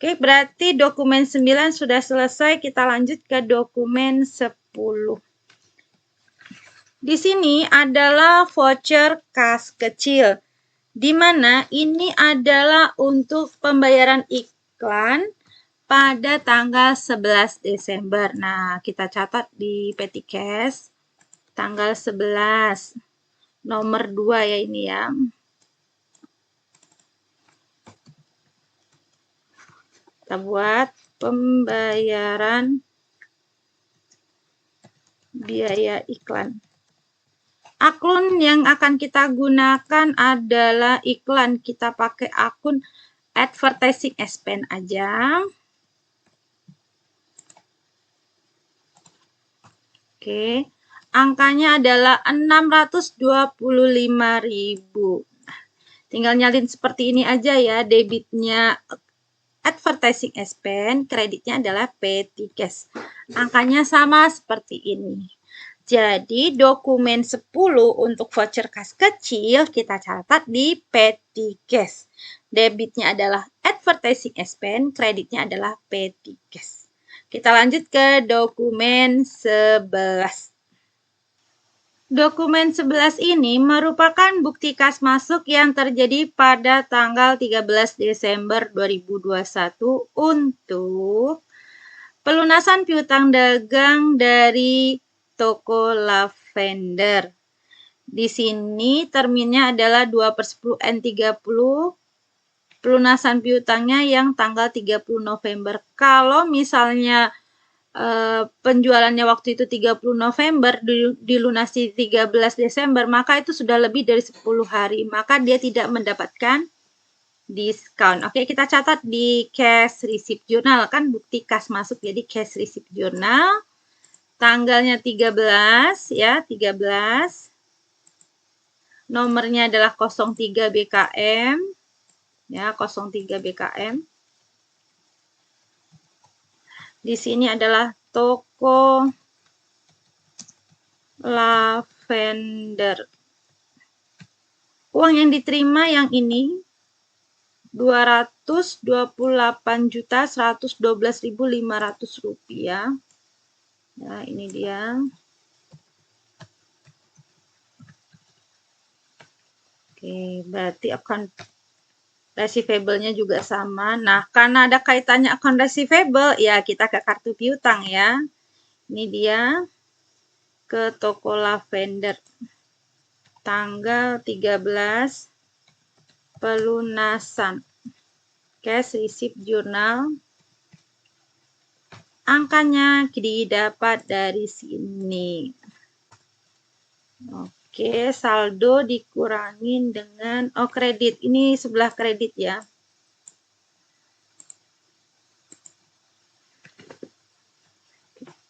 Oke, berarti dokumen 9 sudah selesai. Kita lanjut ke dokumen 10. Di sini adalah voucher kas kecil, di mana ini adalah untuk pembayaran iklan pada tanggal 11 Desember. Nah, kita catat di petty cash tanggal 11. Nomor 2 ya ini ya. Kita buat pembayaran biaya iklan. Akun yang akan kita gunakan adalah iklan. Kita pakai akun advertising expense aja. Oke. Angkanya adalah 625.000. Tinggal nyalin seperti ini aja ya, debitnya advertising expense, kreditnya adalah petty cash. Angkanya sama seperti ini. Jadi dokumen 10 untuk voucher kas kecil kita catat di petty cash. Debitnya adalah advertising expense, kreditnya adalah petty cash. Kita lanjut ke dokumen 11. Dokumen 11 ini merupakan bukti kas masuk yang terjadi pada tanggal 13 Desember 2021 untuk Pelunasan piutang dagang dari toko Lavender. Di sini terminnya adalah 2/10 N30. Pelunasan piutangnya yang tanggal 30 November. Kalau misalnya penjualannya waktu itu 30 November, dilunasi 13 Desember, maka itu sudah lebih dari 10 hari. Maka dia tidak mendapatkan diskon. Oke, kita catat di cash receipt journal, kan bukti kas masuk, jadi cash receipt journal. Tanggalnya 13 ya, 13. Nomornya adalah 03 BKM. Ya, 03 BKM. Di sini adalah toko Lavender. Uang yang diterima yang ini 228.112.500 rupiah. Ya, ini dia. Oke, berarti account receivable-nya juga sama. Nah, karena ada kaitannya account receivable, ya kita ke kartu piutang ya. Ini dia ke toko Lavender. Tanggal 13 pelunasan. Cash receipt journal. Angkanya didapat dari sini. Oke, saldo dikurangin dengan kredit. Ini sebelah kredit ya.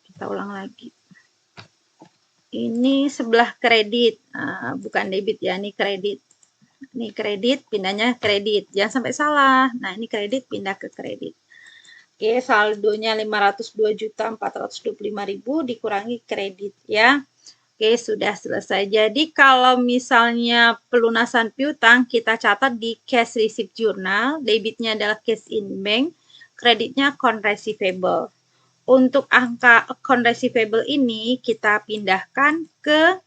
Kita ulang lagi. Ini sebelah kredit, bukan debit ya, ini kredit. Ini kredit, pindahnya kredit. Jangan sampai salah. Nah, ini kredit, pindah ke kredit. Oke, saldonya 502.425.000 dikurangi kredit ya. Oke, sudah selesai. Jadi kalau misalnya pelunasan piutang, kita catat di cash receipt journal. Debitnya adalah cash in bank, kreditnya account receivable. Untuk angka account receivable ini kita pindahkan ke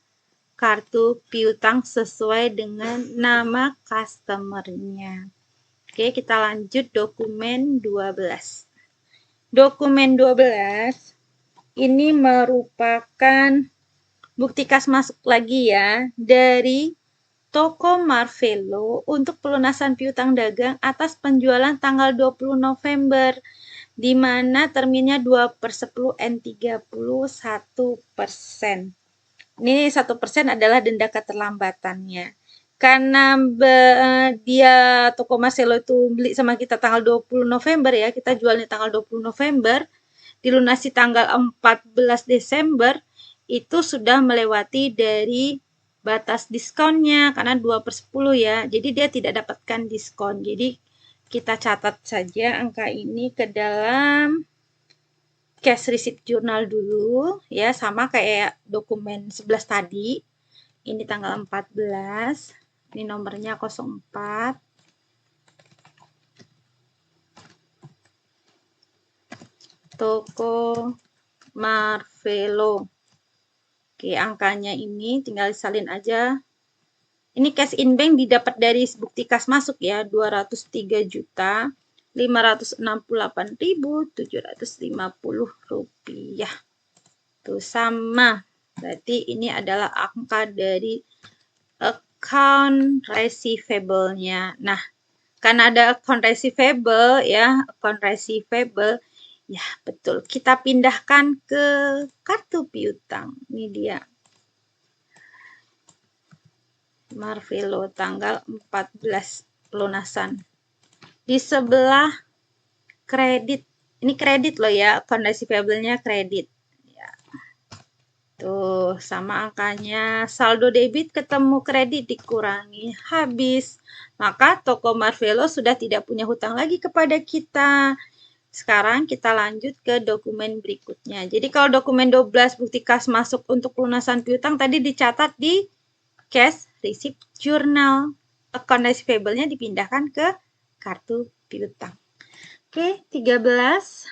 kartu piutang sesuai dengan nama customer-nya. Oke, kita lanjut dokumen 12. Dokumen 12 ini merupakan bukti kas masuk lagi ya dari toko Marvelo untuk pelunasan piutang dagang atas penjualan tanggal 20 November, di mana terminnya 2/10 N30 1%. Ini 1% adalah denda keterlambatannya. Karena dia toko Marvelo itu beli sama kita tanggal 20 November ya, kita jualnya tanggal 20 November, dilunasi tanggal 14 Desember, itu sudah melewati dari batas diskonnya karena 2/10 ya. Jadi dia tidak dapatkan diskon. Jadi kita catat saja angka ini ke dalam cash receipt journal dulu ya, sama kayak dokumen 11 tadi. Ini tanggal 14. Ini nomornya 04. Toko Marvelo. Oke, angkanya ini tinggal salin aja. Ini cash in bank didapat dari bukti kas masuk ya, 203.568.750 rupiah. Tuh sama. Berarti ini adalah angka dari account receivable-nya. Nah, karena ada account receivable ya, account receivable ya, betul. Kita pindahkan ke kartu piutang. Ini dia. Marvelo tanggal 14 pelunasan. Di sebelah kredit. Ini kredit loh ya, account receivable-nya kredit. Ya. Tuh, sama angkanya. Saldo debit ketemu kredit dikurangi habis. Maka toko Marvelo sudah tidak punya hutang lagi kepada kita. Sekarang kita lanjut ke dokumen berikutnya. Jadi kalau dokumen 12 bukti kas masuk untuk pelunasan piutang tadi dicatat di cash receipt journal. Account receivable-nya dipindahkan ke kartu piutang. Oke, 13.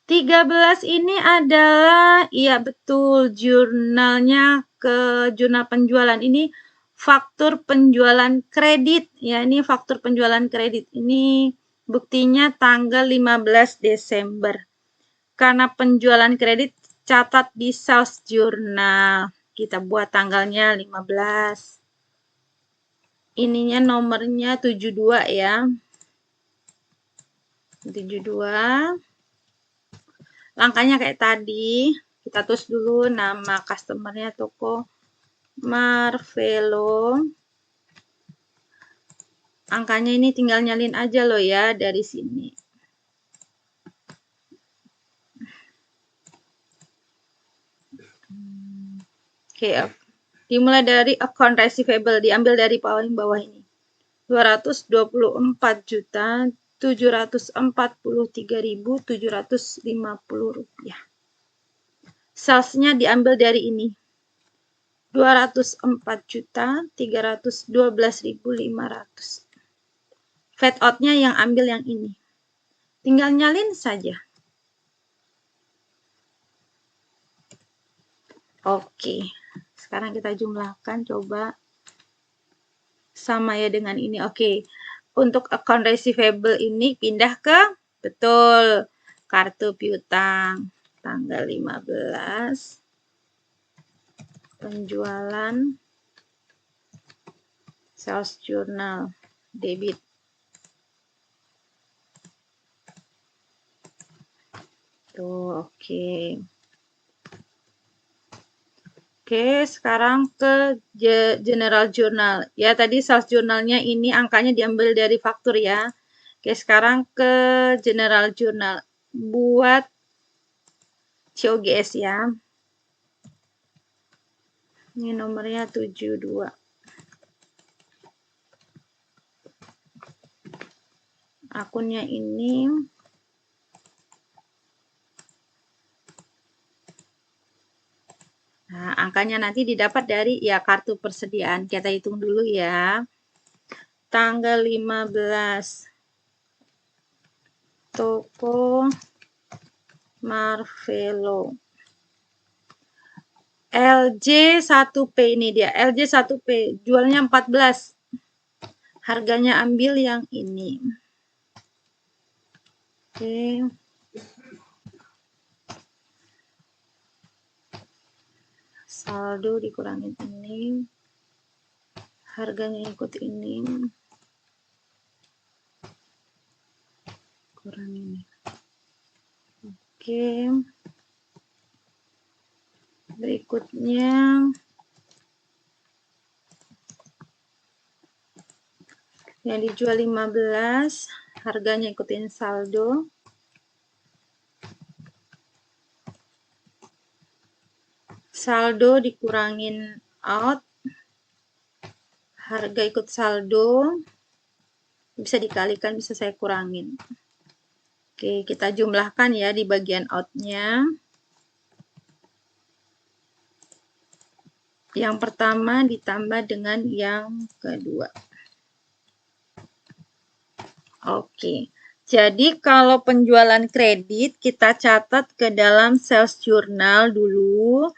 13 ini adalah, iya betul, jurnalnya ke jurnal penjualan. Ini faktur penjualan kredit. Ya, ini faktur penjualan kredit. Ini buktinya tanggal 15 Desember. karena penjualan kredit catat di sales journal. Kita buat tanggalnya 15. Ininya nomornya 72 ya. 72. Langkahnya kayak tadi. Kita tulis dulu nama customernya toko Marvelo. Angkanya ini tinggal nyalin aja loh ya dari sini. Oke, dimulai dari account receivable, diambil dari paling bawah ini. 224.743.750 rupiah. Salesnya diambil dari ini. 204.312.500. Fade out-nya yang ambil yang ini. Tinggal nyalin saja. Oke. Sekarang kita jumlahkan, coba. Sama ya dengan ini. Oke. Untuk account receivable ini pindah ke, betul, kartu piutang. Tanggal 15. Penjualan. Sales journal. Debit. Tuh, oke. Oke, sekarang ke general journal. Ya, tadi sales journalnya ini angkanya diambil dari faktur ya. Oke, sekarang ke general journal. Buat COGS ya. Ini nomornya 72. Akunnya ini. Nah, angkanya nanti didapat dari ya kartu persediaan. Kita hitung dulu ya. Tanggal 15. Toko Marvelo. LJ 1P ini dia. LJ 1P. Jualnya 14. Harganya ambil yang ini. Oke. Saldo dikurangin ini. Harganya ikut ini. Kurangin. Oke. Berikutnya yang dijual 15, harganya ikutin saldo. Saldo dikurangin out. Harga ikut saldo. Bisa dikalikan, bisa saya kurangin. Oke, kita jumlahkan ya di bagian out-nya. Yang pertama ditambah dengan yang kedua. Oke, jadi kalau penjualan kredit kita catat ke dalam sales journal dulu.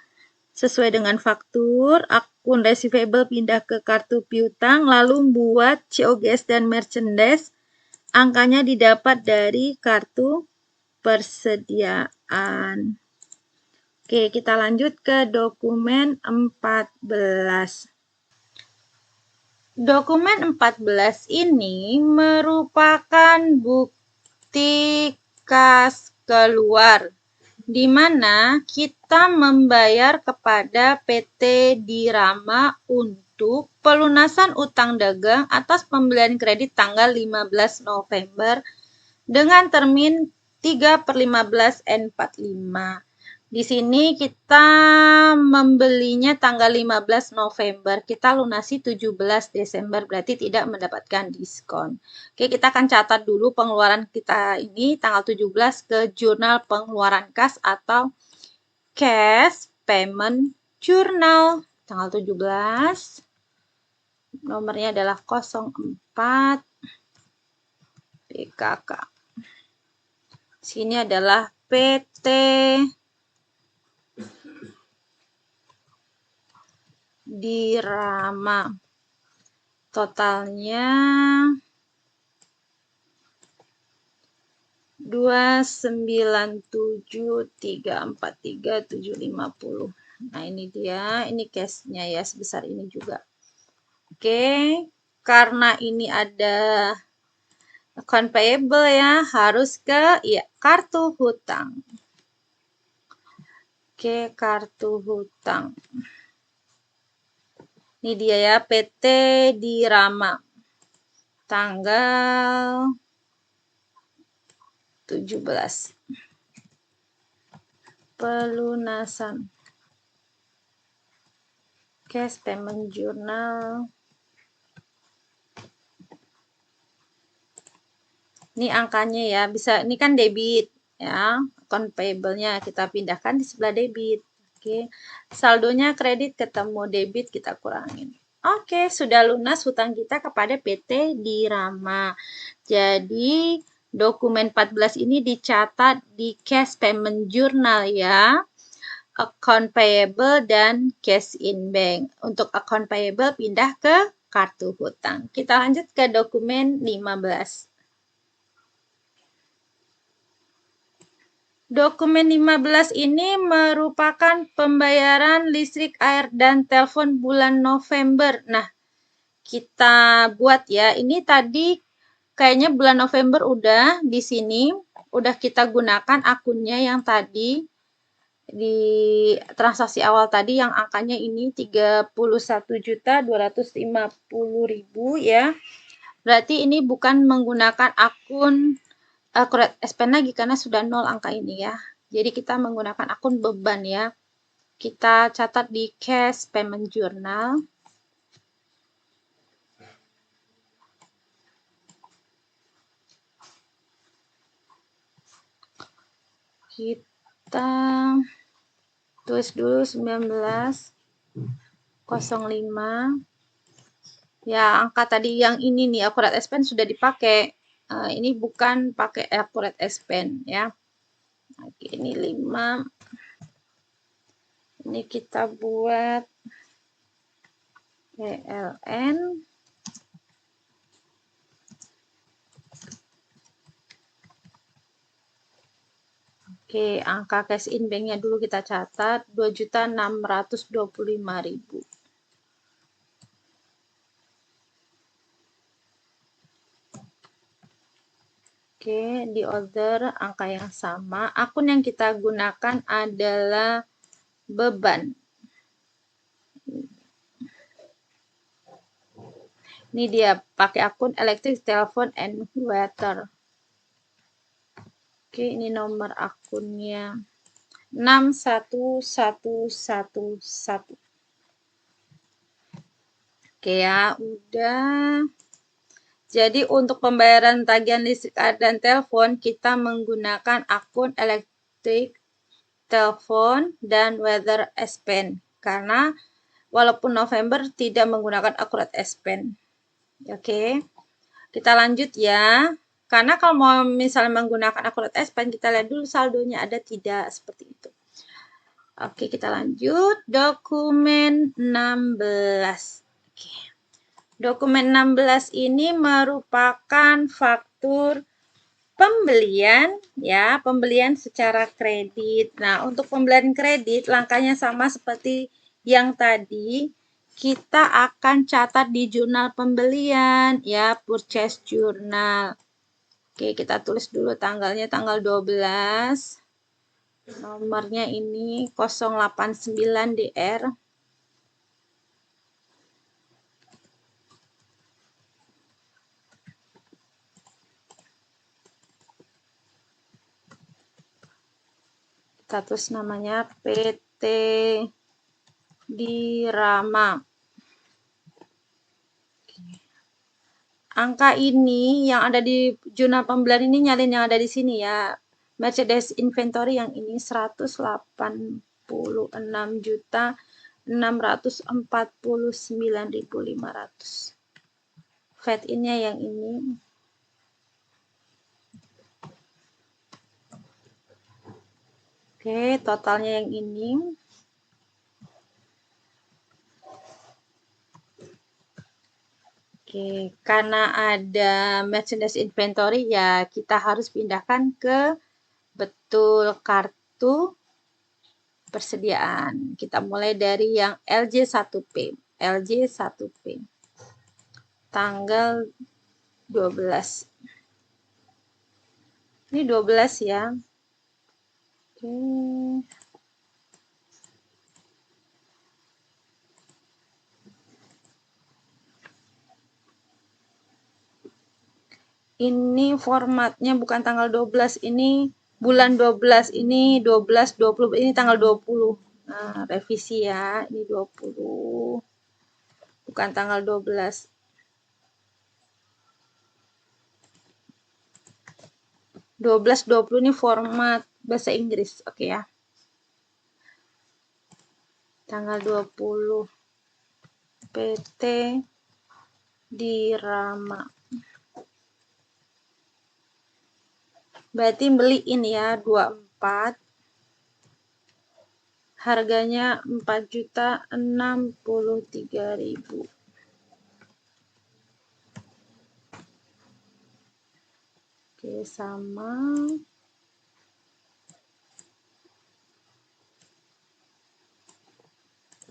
Sesuai dengan faktur, akun receivable pindah ke kartu piutang, lalu buat COGS dan merchandise. Angkanya didapat dari kartu persediaan. Oke, kita lanjut ke dokumen 14. Dokumen 14 ini merupakan bukti kas keluar, di mana kita membayar kepada PT Dirama untuk pelunasan utang dagang atas pembelian kredit tanggal 15 November dengan termin 3/15 N45. Di sini kita membelinya tanggal 15 November, kita lunasi 17 Desember, berarti tidak mendapatkan diskon. Oke, kita akan catat dulu pengeluaran kita ini tanggal 17 ke jurnal pengeluaran kas atau cash payment journal. Tanggal 17, nomornya adalah 04 PKK. Sini adalah PT Dirama. Totalnya 297.343.750. Nah, ini dia, ini cashnya ya, sebesar ini juga. Oke, karena ini ada account payable ya, harus ke ya, kartu hutang. Oke, kartu hutang. Ini dia ya, PT Dirama. Tanggal 17. Pelunasan. Cash payment journal. Ini angkanya ya, bisa ini kan debit ya. Account payable-nya kita pindahkan di sebelah debit. Oke. Saldonya kredit ketemu debit kita kurangin. Oke, sudah lunas hutang kita kepada PT Dirama. Jadi, dokumen 14 ini dicatat di cash payment journal ya. Account payable dan cash in bank. Untuk account payable pindah ke kartu hutang. Kita lanjut ke dokumen 15. Dokumen 15 ini merupakan pembayaran listrik, air, dan telepon bulan November. Nah, kita buat ya. Ini tadi kayaknya bulan November udah di sini. Udah kita gunakan akunnya yang tadi di transaksi awal tadi yang angkanya ini 31.250.000 ya. Berarti ini bukan menggunakan akun Accurate Expense lagi karena sudah 0 angka ini ya. Jadi kita menggunakan akun beban ya. Kita catat di cash payment journal. Kita tulis dulu 1905. Ya, angka tadi yang ini nih Accurate Expense sudah dipakai. Ini bukan pakai Accurate Expense ya. Oke, ini 5. Ini kita buat PLN. Oke, angka cash in bank-nya dulu kita catat 2.625.000. Oke, di order angka yang sama. Akun yang kita gunakan adalah beban. Ini dia pakai akun electric, telephone, and water. Oke, ini nomor akunnya 61111. Oke ya, udah. Jadi untuk pembayaran tagihan listrik, air, dan telepon kita menggunakan akun elektrik, telepon, dan weather expense. Karena walaupun November tidak menggunakan Accurate Expense. Oke, kita lanjut ya. Karena kalau mau misalnya menggunakan Accurate Expense, kita lihat dulu saldonya ada tidak, seperti itu. Oke, kita lanjut. Dokumen 16. Oke. Dokumen 16 ini merupakan faktur pembelian ya, pembelian secara kredit. Nah, untuk pembelian kredit langkahnya sama seperti yang tadi. Kita akan catat di jurnal pembelian ya, purchase journal. Oke, kita tulis dulu tanggalnya tanggal 12. Nomornya ini 089 DR. Status namanya PT Dirama. Angka ini yang ada di jurnal pembelian ini nyalin yang ada di sini ya. Merchandise inventory yang ini 186.649.500. Fat in-nya yang ini. Oke, totalnya yang ini. Oke, Oke, karena ada merchandise inventory ya kita harus pindahkan ke betul kartu persediaan. Kita mulai dari yang LJ1P. LJ1P. Tanggal 12. Ini 12 ya. Oke. Ini formatnya bukan tanggal 12, ini bulan 12, ini 12, 20, ini tanggal 20. Nah, revisi ya, ini 20. Bukan tanggal 12. Belas 20 ini format bahasa Inggris, oke ya. Tanggal 20 PT Dirama. Berarti beliin ya 24. Harganya 4.063.000. Oke, sama.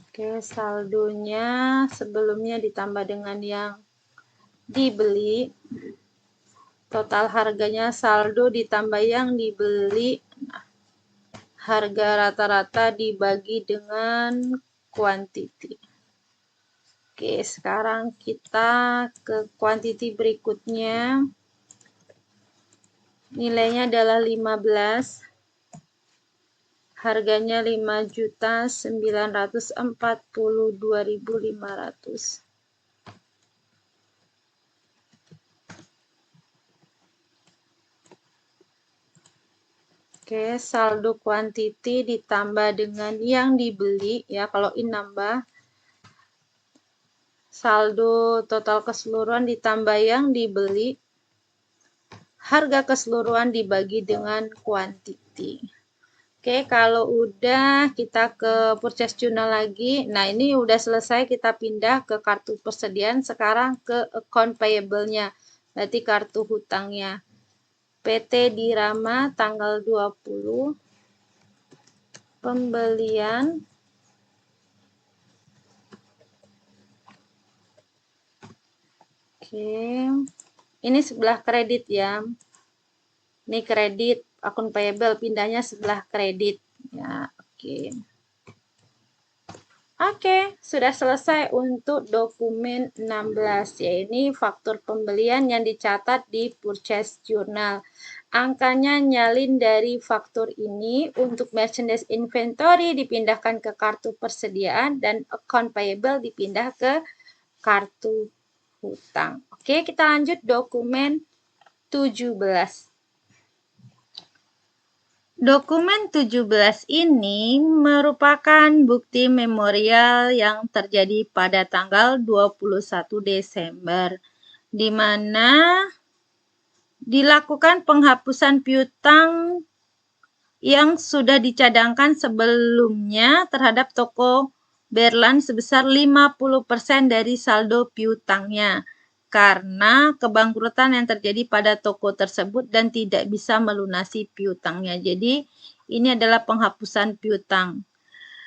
Oke, saldonya sebelumnya ditambah dengan yang dibeli. Total harganya saldo ditambah yang dibeli. Nah, harga rata-rata dibagi dengan quantity. Oke, sekarang kita ke quantity berikutnya. Nilainya adalah 15. Harganya 5.942.500. Oke, saldo quantity ditambah dengan yang dibeli ya. Kalau in nambah, saldo total keseluruhan ditambah yang dibeli, harga keseluruhan dibagi dengan quantity. Oke, kalau udah kita ke purchase journal lagi. Nah, ini udah selesai, kita pindah ke kartu persediaan. Sekarang ke account payable-nya, berarti kartu hutangnya. PT Dirama tanggal 20. Pembelian. Oke. Ini sebelah kredit ya. Ini kredit, akun payable pindahnya sebelah kredit. Ya, oke. Oke, sudah selesai untuk dokumen 16, yaitu faktur pembelian yang dicatat di purchase journal. Angkanya nyalin dari faktur ini untuk merchandise inventory dipindahkan ke kartu persediaan dan account payable dipindah ke kartu hutang. Oke, kita lanjut dokumen 17. Dokumen 17 ini merupakan bukti memorial yang terjadi pada tanggal 21 Desember, di mana dilakukan penghapusan piutang yang sudah dicadangkan sebelumnya terhadap toko Berlan sebesar 50% dari saldo piutangnya karena kebangkrutan yang terjadi pada toko tersebut dan tidak bisa melunasi piutangnya. Jadi, ini adalah penghapusan piutang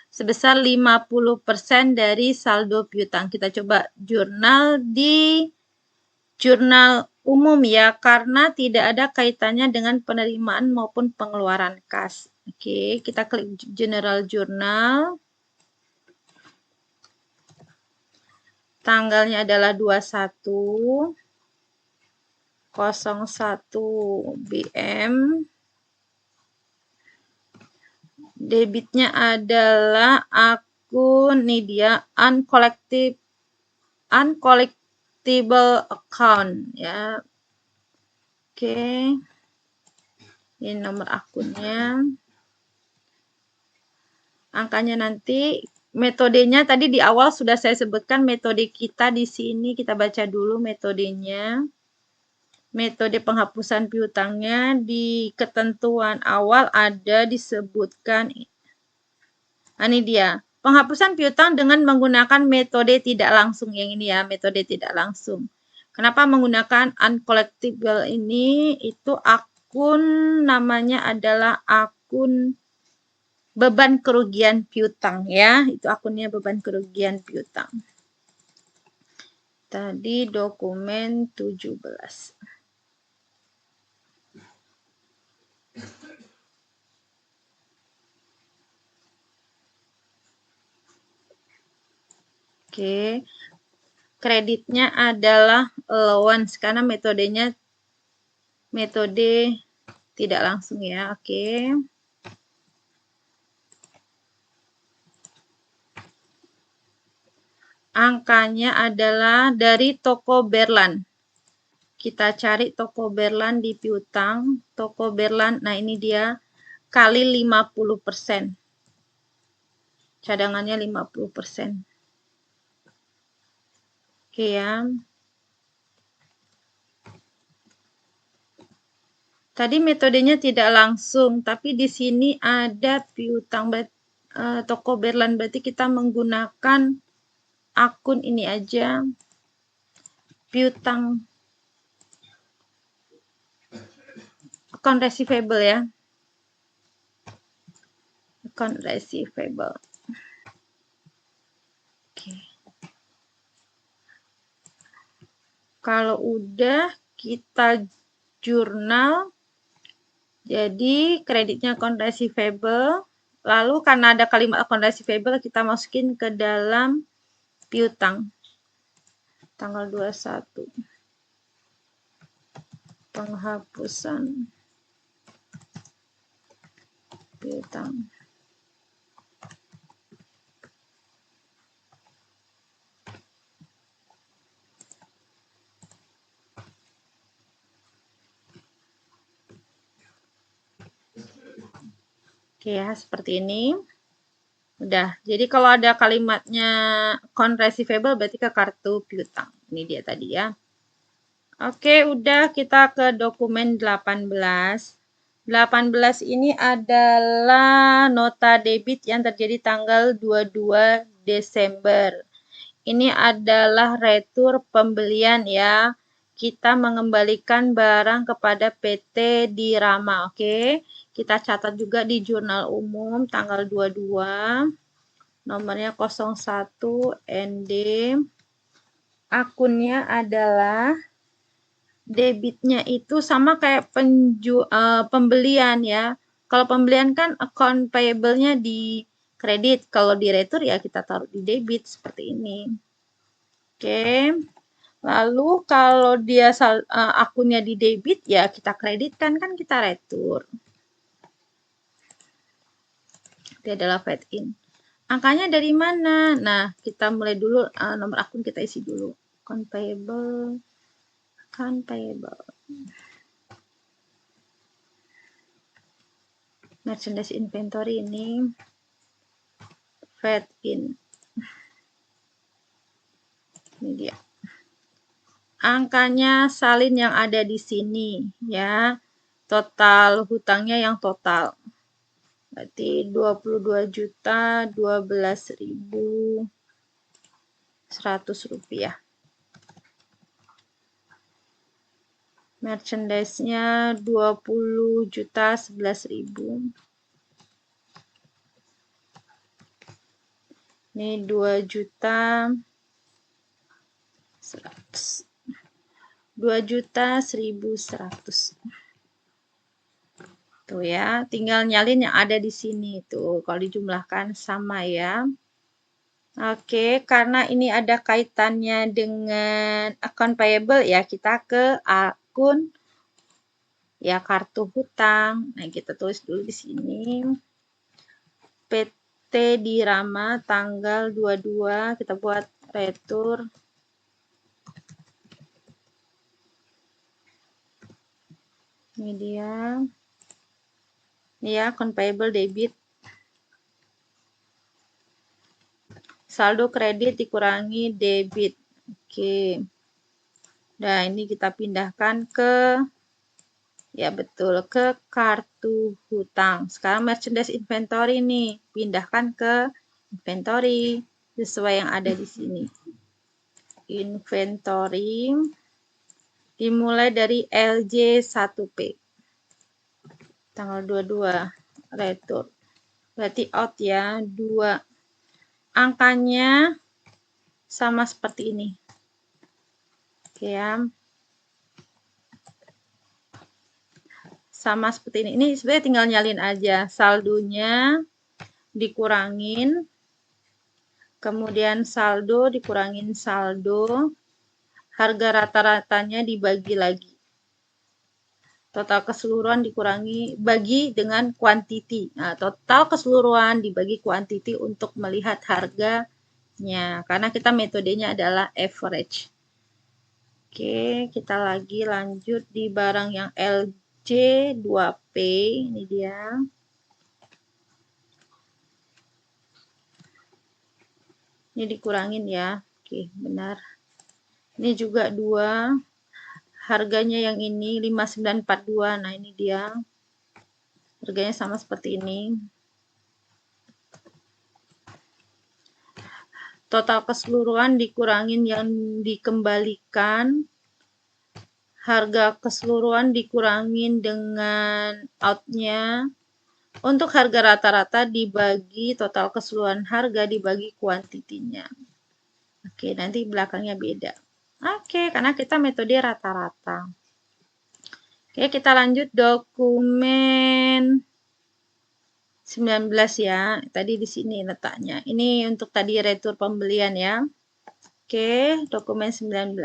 sebesar 50% dari saldo piutang. Kita coba jurnal di jurnal umum ya, karena tidak ada kaitannya dengan penerimaan maupun pengeluaran kas. Oke, kita klik general journal. Tanggalnya adalah 21/01 BM. Debitnya adalah akun ini dia uncollectible account ya. Oke. Ini nomor akunnya. Angkanya nanti, metodenya tadi di awal sudah saya sebutkan metode kita di sini. Kita baca dulu metodenya. Metode penghapusan piutangnya di ketentuan awal ada disebutkan. Ini dia. Penghapusan piutang dengan menggunakan metode tidak langsung. Yang ini ya, metode tidak langsung. Kenapa menggunakan uncollectible ini? Itu akun namanya adalah akun beban kerugian piutang ya. Itu akunnya beban kerugian piutang. Tadi dokumen 17. Oke. Kreditnya adalah allowance karena metodenya metode tidak langsung ya. Oke. Angkanya adalah dari toko Berlan. Kita cari toko Berlan di piutang. Toko Berlan, nah ini dia, kali 50%. Cadangannya 50%. Oke ya. Tadi metodenya tidak langsung, tapi di sini ada piutang toko Berlan, berarti kita menggunakan akun ini aja. Piutang account receivable ya. Account receivable. Oke. Kalau udah kita jurnal, jadi kreditnya account receivable, lalu karena ada kalimat account receivable kita masukin ke dalam piutang. Tanggal 21. Penghapusan piutang. Oke ya, seperti ini. Udah. Jadi kalau ada kalimatnya account receivable berarti ke kartu piutang. Ini dia tadi ya. Oke, udah kita ke dokumen 18. 18 ini adalah nota debit yang terjadi tanggal 22 Desember. Ini adalah retur pembelian ya. Kita mengembalikan barang kepada PT Dirama, oke. Kita catat juga di jurnal umum tanggal 22. Nomornya 01 ND. Akunnya adalah debitnya itu sama kayak pembelian ya. Kalau pembelian kan account payable-nya di kredit, kalau di retur ya kita taruh di debit seperti ini. Oke. Lalu kalau dia akunnya di debit ya kita kreditkan, kan kita retur. Itu adalah fade in. Angkanya dari mana? Nah, kita mulai dulu nomor akun kita isi dulu. Account payable. Account payable. Merchandise inventory ini fade in. Ini dia. Angkanya salin yang ada di sini ya. Total hutangnya yang total. Berarti 22.012.100 rupiah. Merchandise-nya 20.011.000. Ini 2.100.000. 2.100.100. Tuh ya, tinggal nyalin yang ada di sini tuh. Kalau dijumlahkan sama ya. Oke, karena ini ada kaitannya dengan account payable ya, kita ke akun ya kartu hutang. Nah, kita tulis dulu di sini. PT Dirama tanggal 22, kita buat retur. Ini dia. Ini ya, account payable debit. Saldo kredit dikurangi debit. Oke. Nah, ini kita pindahkan ke, ya betul, ke kartu hutang. Sekarang merchandise inventory nih, pindahkan ke inventory sesuai yang ada di sini. Inventory. Dimulai dari LJ 1P. Tanggal 22 retur. Berarti out ya, 2. Angkanya sama seperti ini. Oke ya. Sama seperti ini. Ini sebenarnya tinggal nyalin aja. Saldonya dikurangin. Kemudian saldo dikurangin saldo. Harga rata-ratanya dibagi lagi. Total keseluruhan dikurangi bagi dengan quantity. Nah, total keseluruhan dibagi quantity untuk melihat harganya. Karena kita metodenya adalah average. Oke, kita lagi lanjut di barang yang LJ 2P. Ini dia. Ini dikurangin ya. Oke, benar. Ini juga 2. Harganya yang ini 5942. Nah, ini dia. Harganya sama seperti ini. Total keseluruhan dikurangin yang dikembalikan. Harga keseluruhan dikurangin dengan out-nya. Untuk harga rata-rata dibagi total keseluruhan harga dibagi kuantitinya. Oke, nanti belakangnya beda. Oke, karena kita metode rata-rata. Oke, kita lanjut dokumen 19 ya. Tadi di sini letaknya. Ini untuk tadi retur pembelian ya. Oke, dokumen 19.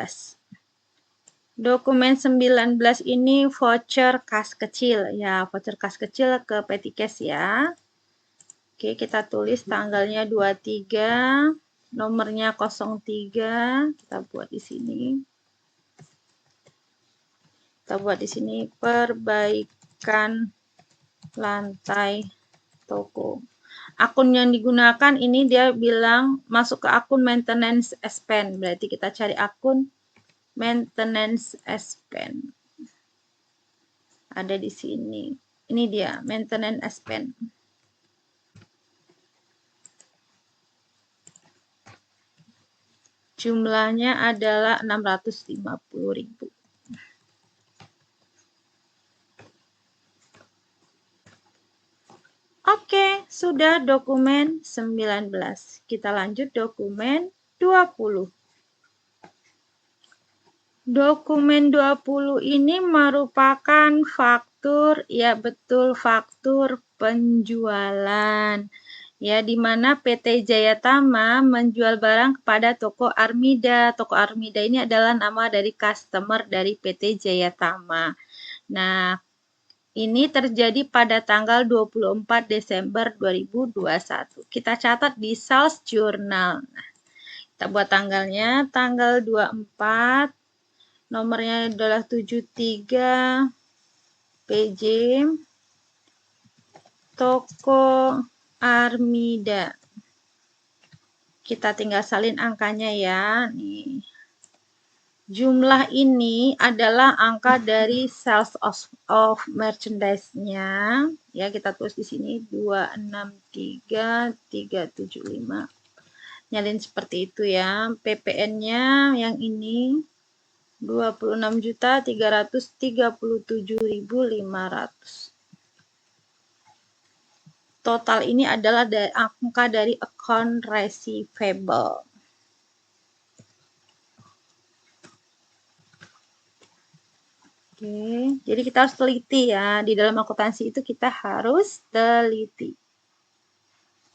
Dokumen 19 ini voucher kas kecil ya, voucher kas kecil ke Petty Cash ya. Oke, kita tulis tanggalnya 23. Nomornya 03, kita buat di sini. Kita buat di sini perbaikan lantai toko. Akun yang digunakan ini dia bilang masuk ke akun maintenance expense. Berarti kita cari akun maintenance expense. Ada di sini. Ini dia maintenance expense. Jumlahnya adalah 650.000. Oke, sudah dokumen 19. Kita lanjut dokumen 20. Dokumen 20 ini merupakan faktur, ya betul, faktur penjualan. Ya, di mana PT Jayatama menjual barang kepada toko Armida. Toko Armida ini adalah nama dari customer dari PT Jayatama. Nah, ini terjadi pada tanggal 24 Desember 2021. Kita catat di sales journal. Nah, kita buat tanggalnya, tanggal 24, nomornya adalah 73, PJ, toko Armida. Kita tinggal salin angkanya ya. Nih. Jumlah ini adalah angka dari sales of merchandise-nya. Ya, kita tulis di sini 263.375. Nyalin seperti itu ya. PPN-nya yang ini 26.337.500. Total ini adalah angka dari account receivable. Oke, jadi kita harus teliti ya. Di dalam akuntansi itu kita harus teliti.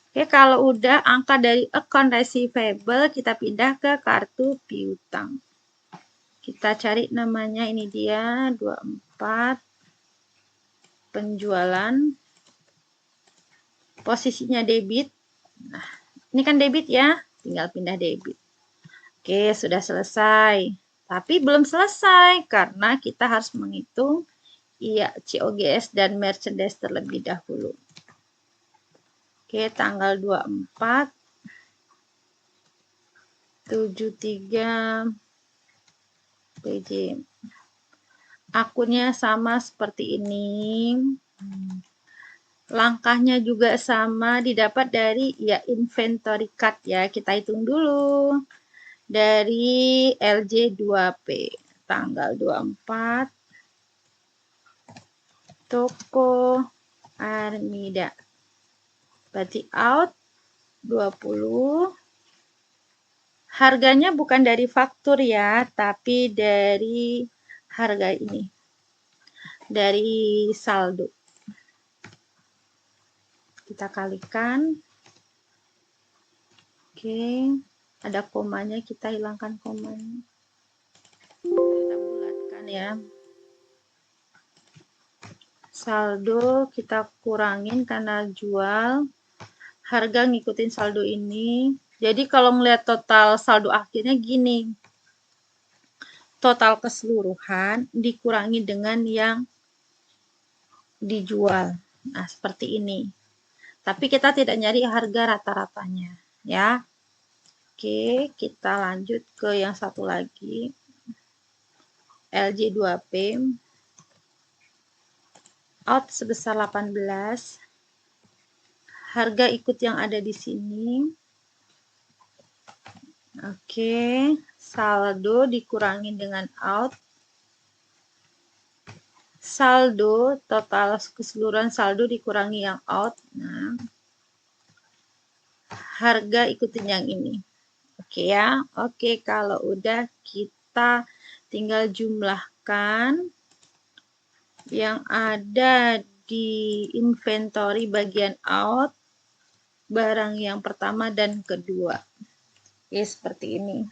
Oke, kalau udah angka dari account receivable, kita pindah ke kartu piutang. Kita cari namanya, ini dia, 24, penjualan. Posisinya debit. Nah, ini kan debit ya, tinggal pindah debit. Oke, sudah selesai. Tapi belum selesai karena kita harus menghitung COGS dan merchandise terlebih dahulu. Oke, tanggal 24, 73, PJ. Akunnya sama seperti ini. Langkahnya juga sama, didapat dari ya inventory card ya. Kita hitung dulu. Dari LJ 2P. tanggal 24 toko Armida. Berarti out 20. Harganya bukan dari faktur ya, tapi dari harga ini. Dari saldo. Kita kalikan. Oke, ada komanya, kita hilangkan komanya. Kita bulatkan ya. Saldo kita kurangin karena jual. Harga ngikutin saldo ini. Jadi kalau melihat total saldo akhirnya gini. Total keseluruhan dikurangi dengan yang dijual. Nah, seperti ini. Tapi kita tidak nyari harga rata-ratanya, ya. Oke, kita lanjut ke yang satu lagi. LJ2P. Out sebesar 18. Harga ikut yang ada di sini. Oke, saldo dikurangi dengan out. Saldo, total keseluruhan saldo dikurangi yang out. Nah, harga ikutin yang ini. Oke ya. Oke, kalau udah kita tinggal jumlahkan yang ada di inventory bagian out, barang yang pertama dan kedua. Oke, seperti ini.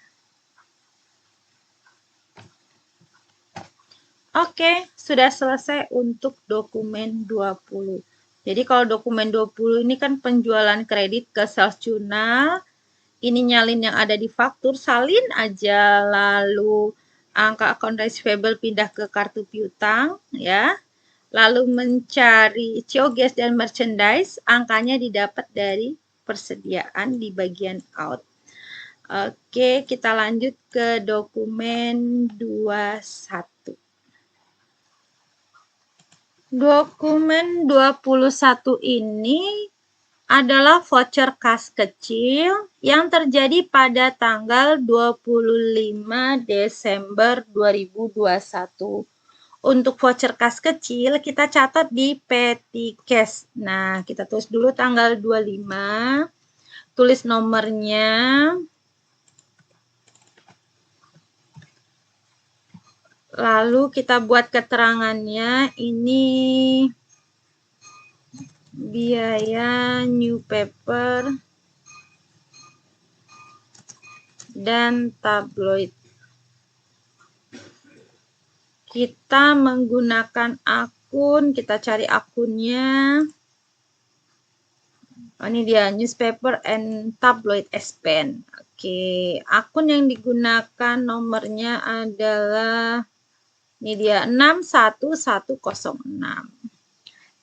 Oke, sudah selesai untuk dokumen 20. Jadi kalau dokumen 20 ini kan penjualan kredit ke sales jurnal. Ini nyalin yang ada di faktur, salin aja, lalu angka account receivable pindah ke kartu piutang, ya. Lalu mencari COGS dan merchandise, angkanya didapat dari persediaan di bagian out. Oke, kita lanjut ke dokumen 21. Dokumen 21 ini adalah voucher kas kecil yang terjadi pada tanggal 25 Desember 2021. Untuk voucher kas kecil kita catat di petty cash. Nah, kita tulis dulu tanggal 25, tulis nomornya. Lalu kita buat keterangannya, ini biaya new paper dan tabloid. Kita menggunakan akun, kita cari akunnya. Oh, ini dia, newspaper and tabloid S-Pen. Oke, akun yang digunakan nomornya adalah, ini dia, 61106.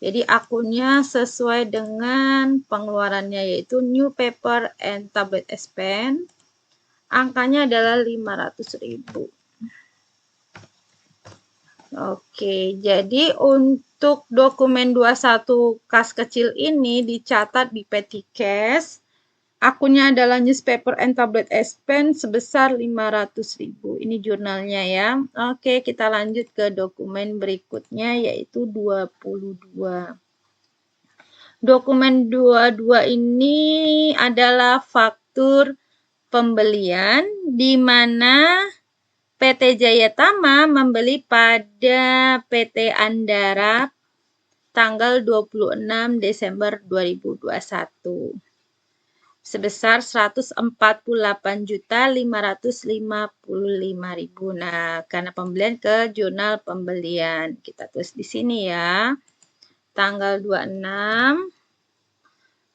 Jadi akunnya sesuai dengan pengeluarannya, yaitu new paper and tabloid S-Pen. Angkanya adalah 500.000. Oke, jadi untuk dokumen 21 kas kecil ini dicatat di petty cash. Akunnya adalah newspaper and tabloid S-Pen sebesar 500.000. Ini jurnalnya ya. Oke, kita lanjut ke dokumen berikutnya yaitu 22. Dokumen 22 ini adalah faktur pembelian di mana PT Jayatama membeli pada PT Andara tanggal 26 Desember 2021 sebesar 148.555.000. Nah, karena pembelian ke jurnal pembelian. Kita tulis di sini ya. Tanggal 26,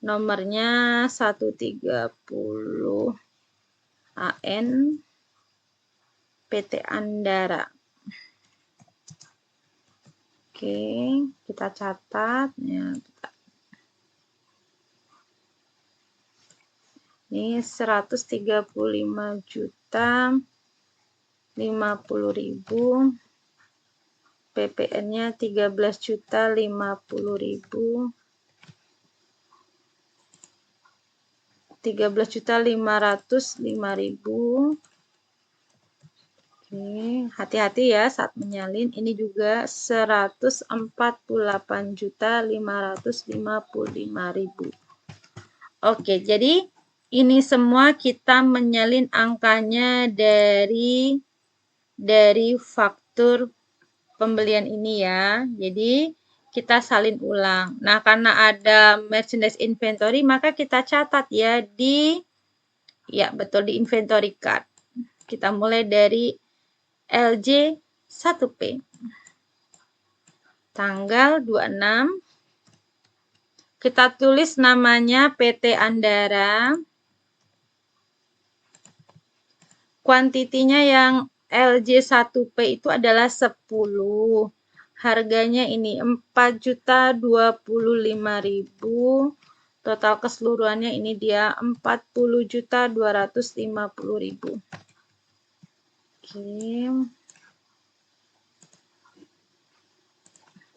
nomornya 130 AN PT Andara. Oke, kita catat ya. Ini 135.050.000. PPN-nya 13.050.000. 13.505.000. Oke, hati-hati ya saat menyalin. Ini juga 148.555.000. Oke, jadi ini semua kita menyalin angkanya dari faktur pembelian ini ya. Jadi kita salin ulang. Nah, karena ada merchandise inventory, maka kita catat ya betul di inventory card. Kita mulai dari LJ 1P. Tanggal 26. Kita tulis namanya PT Andara. Kuantitinya yang LJ1P itu adalah 10. Harganya ini 4.025.000. Total keseluruhannya ini dia 40.250.000. Oke.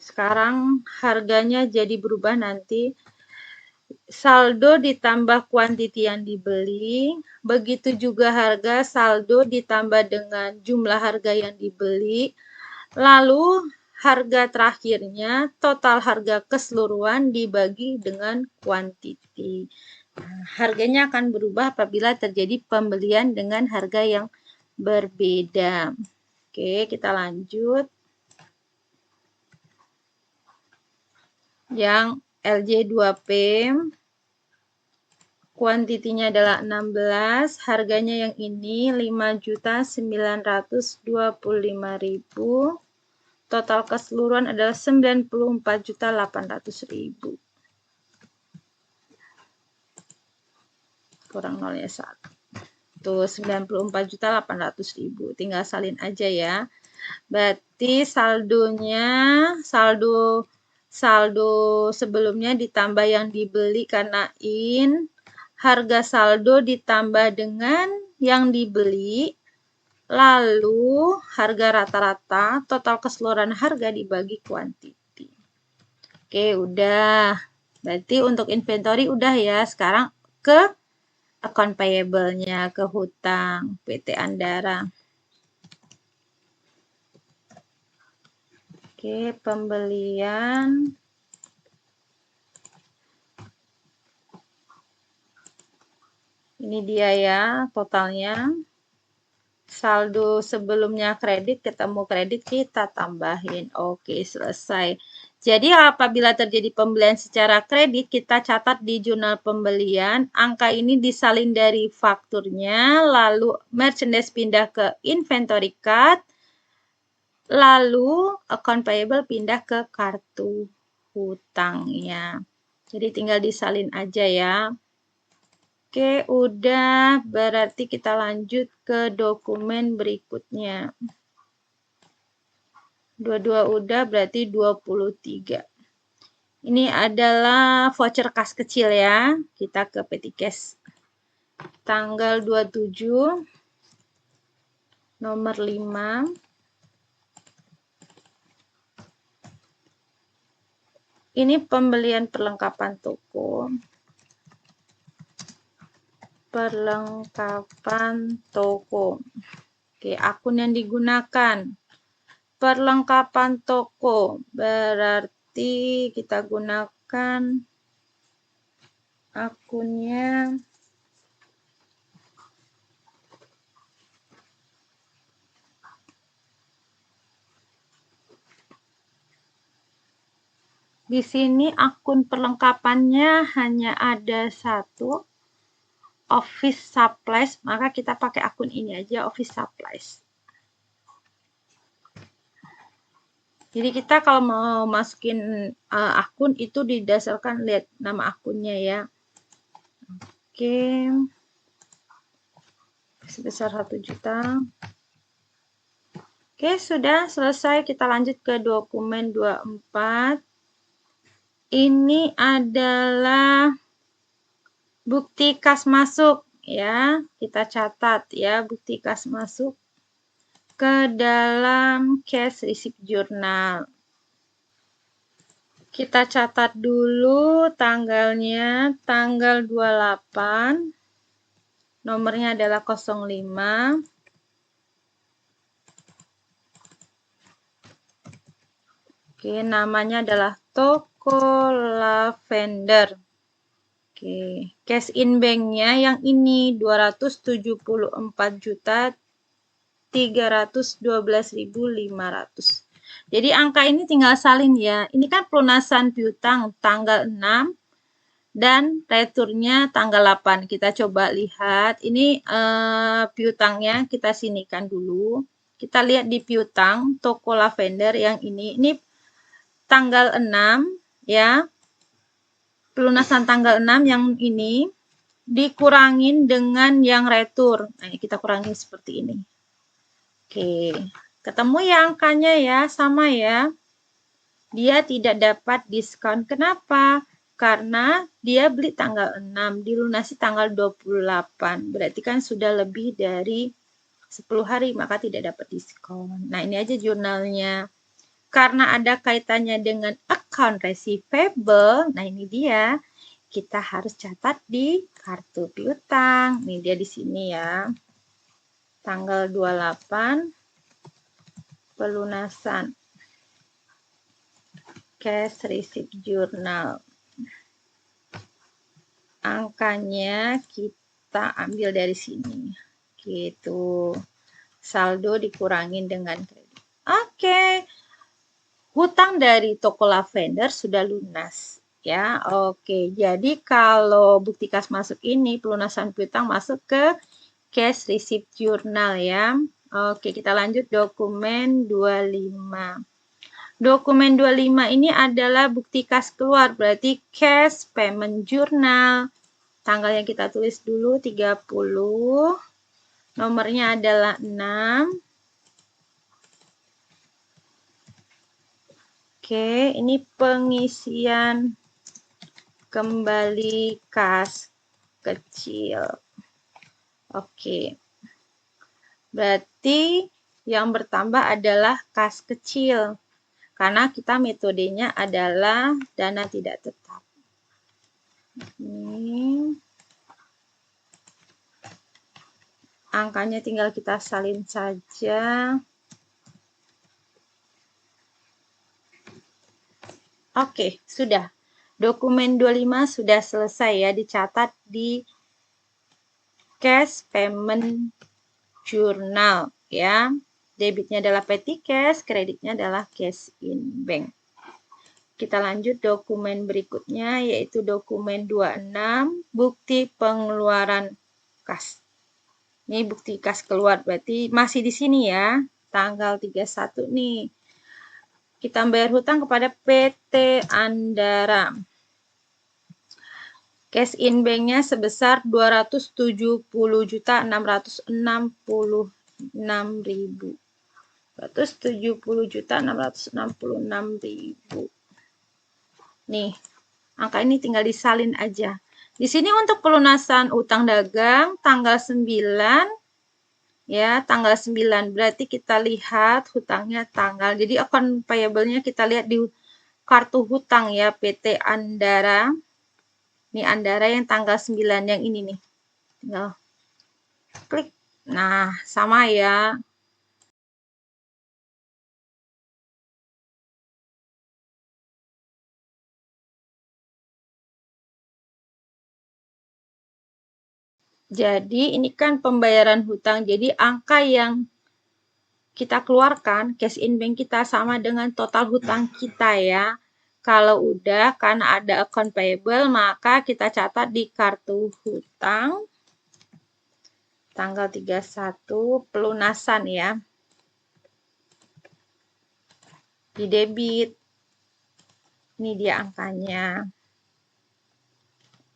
Sekarang harganya jadi berubah nanti. Saldo ditambah kuantiti yang dibeli, begitu juga harga saldo ditambah dengan jumlah harga yang dibeli, lalu harga terakhirnya total harga keseluruhan dibagi dengan kuantiti. Nah, harganya akan berubah apabila terjadi pembelian dengan harga yang berbeda. Oke, kita lanjut. Yang LJ2P, kuantitinya adalah 16, harganya yang ini 5.925.000. Total keseluruhan adalah 94.800.000. Kurang 0-nya 1. Tuh 94.800.000. Tinggal salin aja ya. Berarti saldo sebelumnya ditambah yang dibeli karena harga saldo ditambah dengan yang dibeli, lalu harga rata-rata, total keseluruhan harga dibagi kuantiti. Oke, udah. Berarti untuk inventory udah ya. Sekarang ke account payable-nya, ke hutang PT Andara. Oke, pembelian. Ini dia ya totalnya. Saldo sebelumnya kredit ketemu kredit kita tambahin. Oke, selesai. Jadi apabila terjadi pembelian secara kredit, kita catat di jurnal pembelian. Angka ini disalin dari fakturnya, lalu merchandise pindah ke inventory card, lalu account payable pindah ke kartu hutangnya. Jadi tinggal disalin aja ya. Oke, udah. Berarti kita lanjut ke dokumen berikutnya. 22 udah, berarti 23. Ini adalah voucher kas kecil ya. Kita ke Petty Cash. Tanggal 27, nomor 5. Ini pembelian perlengkapan toko. Perlengkapan toko. Oke, akun yang digunakan. Perlengkapan toko. Berarti kita gunakan akunnya di sini. Akun perlengkapannya hanya ada satu, Office Supplies, maka kita pakai akun ini aja, Office Supplies. Jadi kita kalau mau masukin akun itu didasarkan lihat nama akunnya ya. Oke. Sebesar 1 juta. Oke, sudah selesai. Kita lanjut ke dokumen 24. Ini adalah bukti kas masuk ya. Kita catat ya bukti kas masuk ke dalam cash receipt journal. Kita catat dulu tanggalnya, tanggal 28. Nomornya adalah 05. Oke, namanya adalah toko lavender. Oke, cash in bank-nya yang ini 274.312.500. Jadi angka ini tinggal salin ya. Ini kan pelunasan piutang tanggal 6 dan returnya tanggal 8. Kita coba lihat. Ini piutangnya kita sinikan dulu. Kita lihat di piutang toko lavender yang ini. Ini tanggal 6 ya. Pelunasan tanggal 6 yang ini dikurangin dengan yang retur. Nah, kita kurangin seperti ini. Oke, ketemu ya angkanya ya, sama ya. Dia tidak dapat diskon. Kenapa? Karena dia beli tanggal 6, dilunasi tanggal 28. Berarti kan sudah lebih dari 10 hari, maka tidak dapat diskon. Nah, ini aja jurnalnya. Karena ada kaitannya dengan account receivable, nah ini dia. Kita harus catat di kartu piutang. Nih dia di sini ya. Tanggal 28 pelunasan cash receipt journal. Angkanya kita ambil dari sini. Gitu. Saldo dikurangin dengan kredit. Oke. Hutang dari toko lavender sudah lunas. Ya, oke. Jadi kalau bukti kas masuk ini, pelunasan piutang masuk ke cash receipt journal ya. Oke, kita lanjut dokumen 25. Dokumen 25 ini adalah bukti kas keluar, berarti cash payment journal. Tanggal yang kita tulis dulu 30. Nomornya adalah 6. Oke, ini pengisian kembali kas kecil. Oke. Berarti yang bertambah adalah kas kecil. Karena kita metodenya adalah dana tidak tetap. Ini. Angkanya tinggal kita salin saja. Oke, sudah. Dokumen 25 sudah selesai ya, dicatat di cash payment journal ya. Debitnya adalah petty cash, kreditnya adalah cash in bank. Kita lanjut dokumen berikutnya yaitu dokumen 26, bukti pengeluaran kas. Ini bukti kas keluar, berarti masih di sini ya, tanggal 31 nih. Kita bayar hutang kepada PT Andara. Cash in bank-nya sebesar 270.666.000. 270.666.000. Nih, angka ini tinggal disalin aja. Di sini untuk pelunasan utang dagang tanggal 9 ya, tanggal 9. Berarti kita lihat hutangnya tanggal. Jadi account payable-nya kita lihat di kartu hutang ya, PT Andara. Ini Andara yang tanggal 9 yang ini nih. Tinggal klik. Nah, sama ya. Jadi ini kan pembayaran hutang. Jadi angka yang kita keluarkan, cash in bank kita sama dengan total hutang kita ya. Kalau udah, karena ada account payable, maka kita catat di kartu hutang. Tanggal 31, pelunasan ya. Di debit. Ini dia angkanya.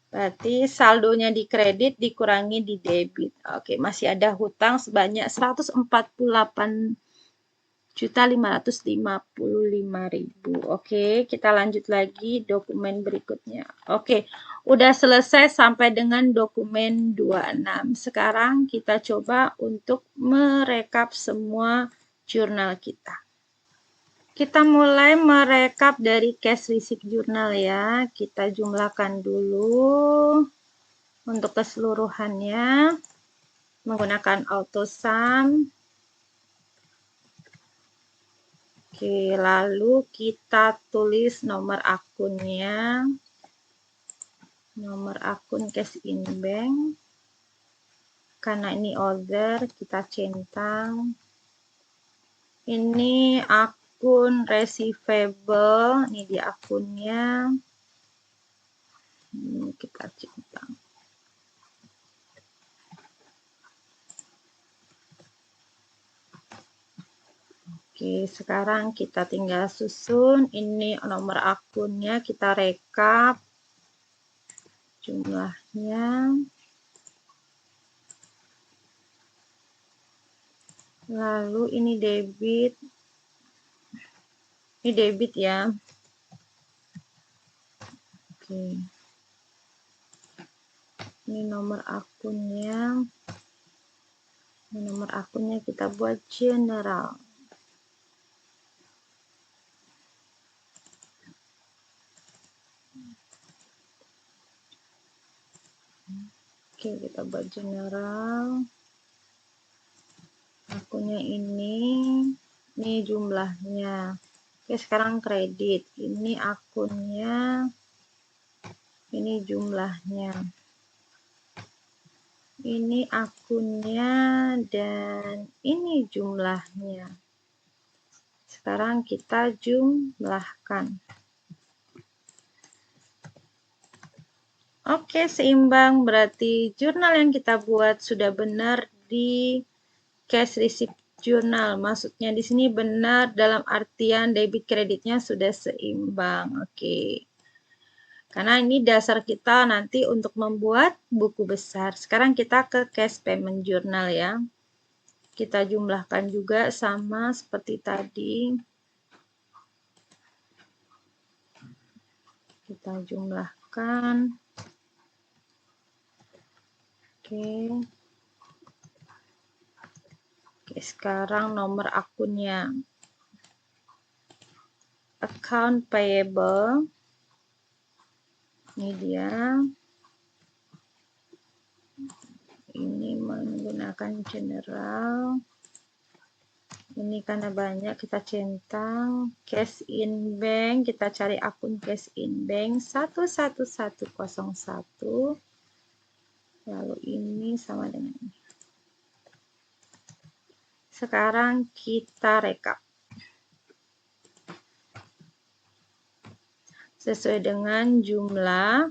Berarti saldonya di kredit dikurangi di debit. Oke, masih ada hutang sebanyak 148.555.000. Oke, kita lanjut lagi dokumen berikutnya. Oke, udah selesai sampai dengan dokumen 26. Sekarang kita coba untuk merekap semua jurnal kita. Kita mulai merekap dari cash receipt journal ya. Kita jumlahkan dulu untuk keseluruhannya menggunakan auto sum. Oke, lalu kita tulis nomor akunnya. Nomor akun cash in bank. Karena ini order, kita centang. Ini akun receivable, ini di akunnya. Ini kita centang. Oke, sekarang kita tinggal susun. Ini nomor akunnya, kita rekap jumlahnya. Lalu ini debit. Ini debit ya. Oke. Ini nomor akunnya. Ini nomor akunnya kita buat general. Oke, kita buat general. Akunnya ini jumlahnya. Oke, sekarang kredit. Ini akunnya, ini jumlahnya. Ini akunnya, dan ini jumlahnya. Sekarang kita jumlahkan. Oke, seimbang, berarti jurnal yang kita buat sudah benar di cash receipt jurnal. Maksudnya di sini benar dalam artian debit kreditnya sudah seimbang. Oke. Karena ini dasar kita nanti untuk membuat buku besar. Sekarang kita ke cash payment journal ya. Kita jumlahkan juga sama seperti tadi. Kita jumlahkan. Oke. Oke, sekarang nomor akunnya. Account payable. Ini dia. Ini menggunakan general. Ini karena banyak kita centang. Cash in bank, kita cari akun cash in bank 11101. Lalu ini sama dengan ini. Sekarang kita rekap. Sesuai dengan jumlah.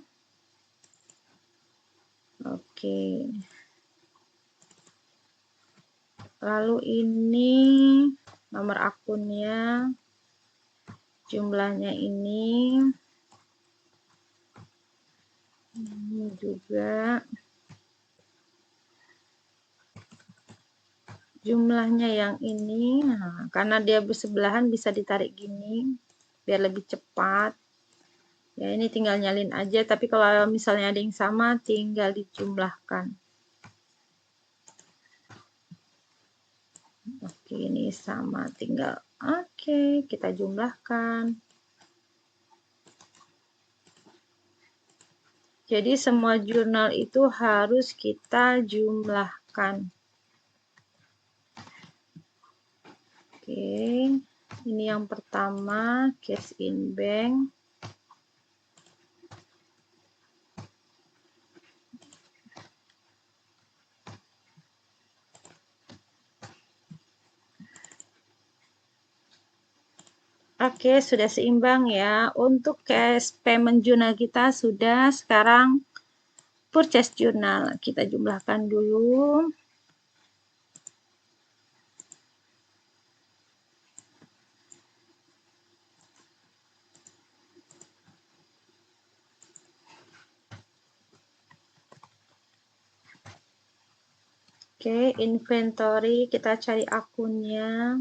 Oke. Lalu ini nomor akunnya, jumlahnya ini juga jumlahnya yang ini. Nah, karena dia bersebelahan bisa ditarik gini biar lebih cepat. Ya, ini tinggal nyalin aja, tapi kalau misalnya ada yang sama tinggal dijumlahkan. Oke, ini sama, tinggal oke, kita jumlahkan. Jadi semua jurnal itu harus kita jumlahkan. Oke, ini yang pertama, cash in bank. Oke, sudah seimbang ya. Untuk cash payment journal kita sudah, sekarang purchase journal. Kita jumlahkan dulu. Oke, inventory, kita cari akunnya.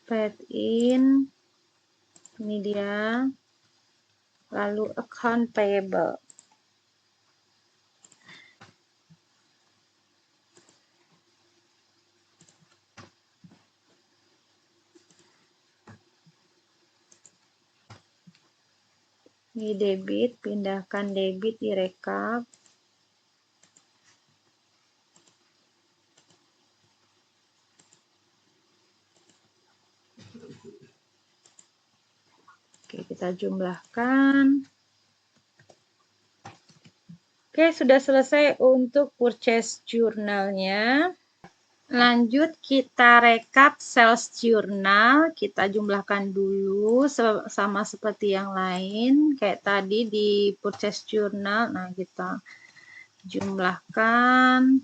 Paid in, ini dia. Lalu account payable. Ini debit, pindahkan debit di rekap. kita jumlahkan. Oke, sudah selesai untuk purchase journalnya. Lanjut kita rekap sales journal, kita jumlahkan dulu sama seperti yang lain. Kayak tadi di purchase journal, nah kita jumlahkan.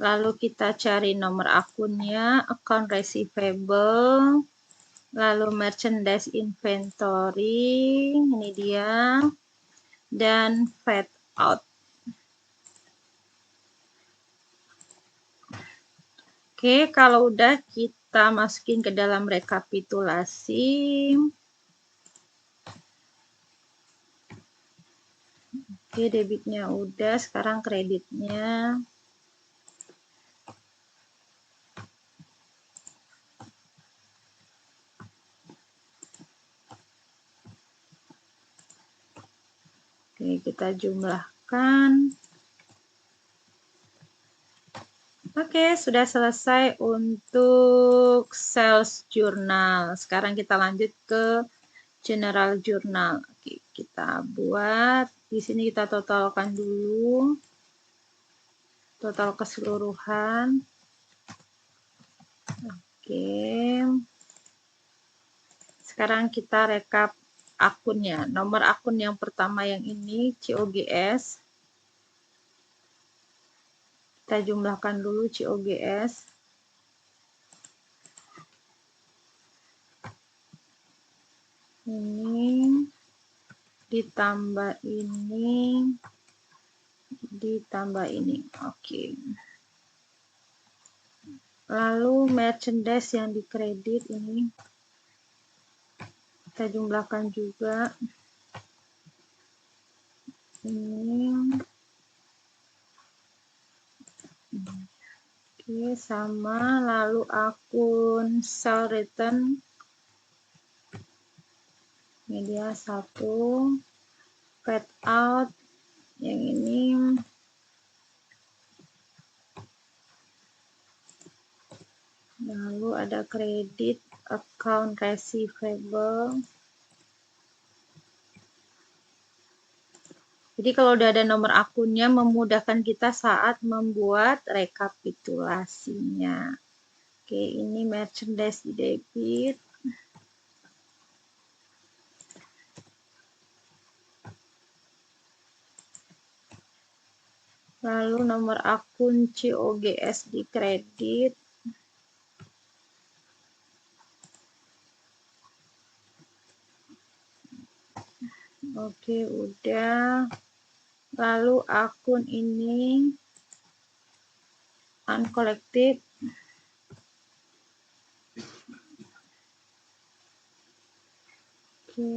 Lalu kita cari nomor akunnya, account receivable, lalu merchandise inventory, ini dia, dan fat out. Oke, kalau udah kita masukin ke dalam rekapitulasi. Oke, debitnya udah, sekarang kreditnya. Oke, kita jumlahkan. Oke, sudah selesai untuk sales journal. Sekarang kita lanjut ke general journal. Oke, kita buat. Di sini kita totalkan dulu. Total keseluruhan. Oke. Sekarang kita rekap akunnya. Nomor akun yang pertama yang ini, COGS. Kita jumlahkan dulu COGS. Ini ditambah ini, ditambah ini. Oke. Lalu merchandise yang dikredit ini kita jumlahkan juga. Ini. Oke, sama. Lalu akun sell return. Ini dia satu. Fat out. Yang ini. Lalu ada kredit account receivable. Jadi kalau udah ada nomor akunnya memudahkan kita saat membuat rekapitulasinya. Oke, ini merchandise di debit. Lalu nomor akun COGS di kredit. Oke, udah. Lalu akun ini uncollected. Oke.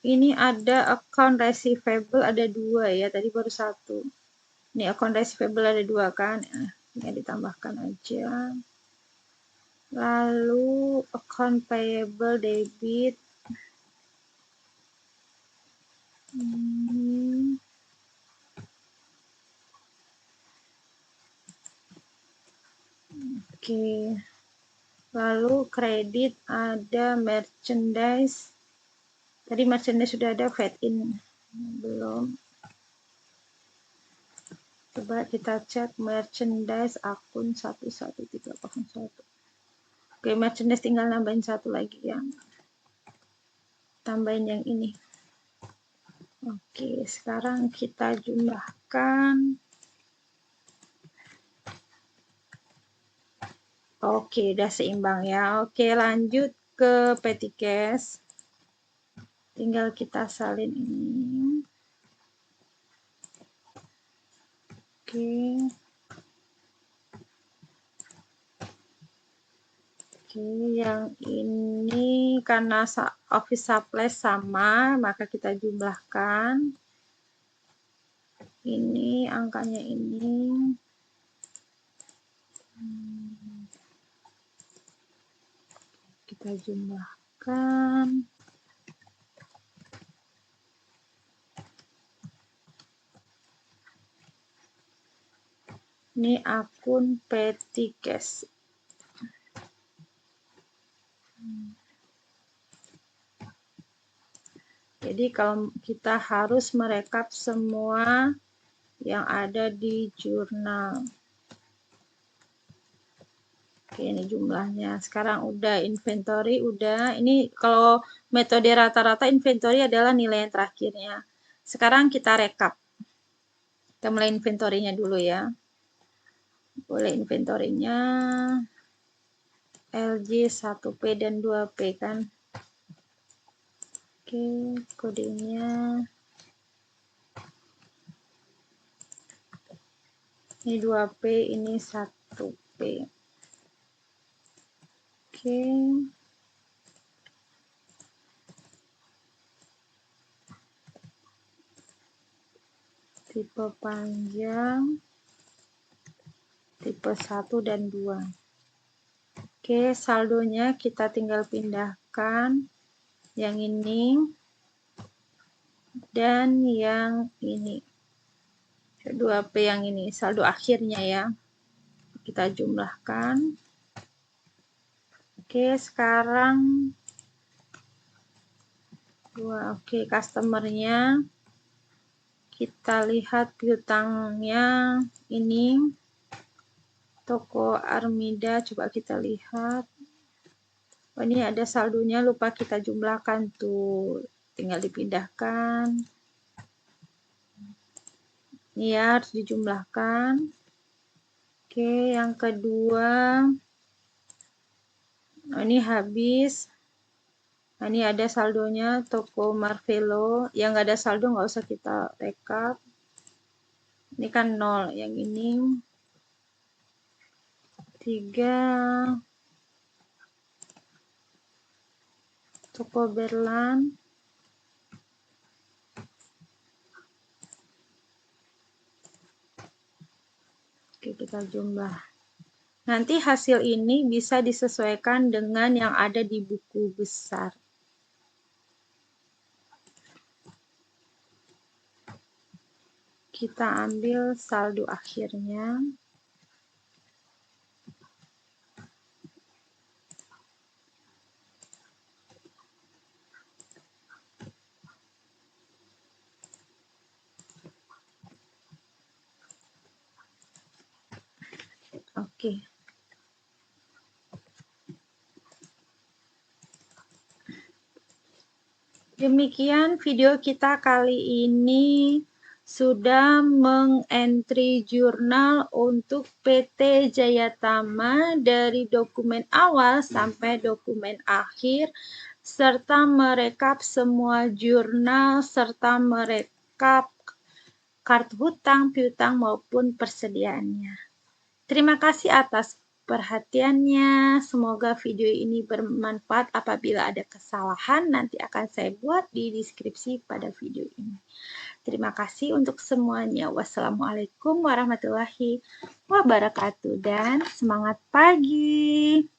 Ini ada account receivable ada 2 ya, tadi baru 1. Ini account receivable ada 2 kan, ini ditambahkan aja. Lalu account payable debit. Oke. Lalu kredit ada merchandise. Tadi merchandise sudah ada, fat in belum. Coba kita cek merchandise akun 11301. Oke, merchandise tinggal nambahin 1 lagi ya. Tambahin yang ini. Oke, sekarang kita jumlahkan. Oke, udah seimbang ya. Oke, lanjut ke petty cash. Tinggal kita salin ini. Oke. Oke, yang ini karena office supply sama, maka kita jumlahkan. Ini angkanya ini. Kita jumlahkan. Ini akun petty cash. Jadi kalau kita harus merekap semua yang ada di jurnal. Oke, ini jumlahnya. Sekarang udah inventory, udah. Ini kalau metode rata-rata inventory adalah nilai yang terakhirnya. Sekarang kita rekap. Kita mulai inventory-nya dulu ya. Boleh inventory-nya LJ 1P dan 2P kan. Oke, kodenya ini 2P, ini 1P. Oke. Tipe panjang, tipe 1 dan 2. Oke, saldonya kita tinggal pindahkan yang ini dan yang ini. 2P yang ini, saldo akhirnya ya. Kita jumlahkan. Oke, sekarang oke, customernya kita lihat piutangnya ini toko Armida, coba kita lihat. Oh, ini ada saldonya, lupa kita jumlahkan tuh, tinggal dipindahkan. Ini ya, harus dijumlahkan. Oke, yang kedua, oh, ini habis. Nah, ini ada saldonya toko Marvelo. Yang nggak ada saldo nggak usah kita rekap. Ini kan 0. Yang ini 3. Toko Berlan. Oke, kita jumlah. Nanti hasil ini bisa disesuaikan dengan yang ada di buku besar. Kita ambil saldo akhirnya. Oke. Demikian video kita kali ini, sudah mengentry jurnal untuk PT Jayatama dari dokumen awal sampai dokumen akhir, serta merekap semua jurnal, serta merekap kartu hutang, piutang maupun persediaannya. Terima kasih atas perhatiannya. Semoga video ini bermanfaat. Apabila ada kesalahan, nanti akan saya buat di deskripsi pada video ini. Terima kasih untuk semuanya. Wassalamualaikum warahmatullahi wabarakatuh dan semangat pagi.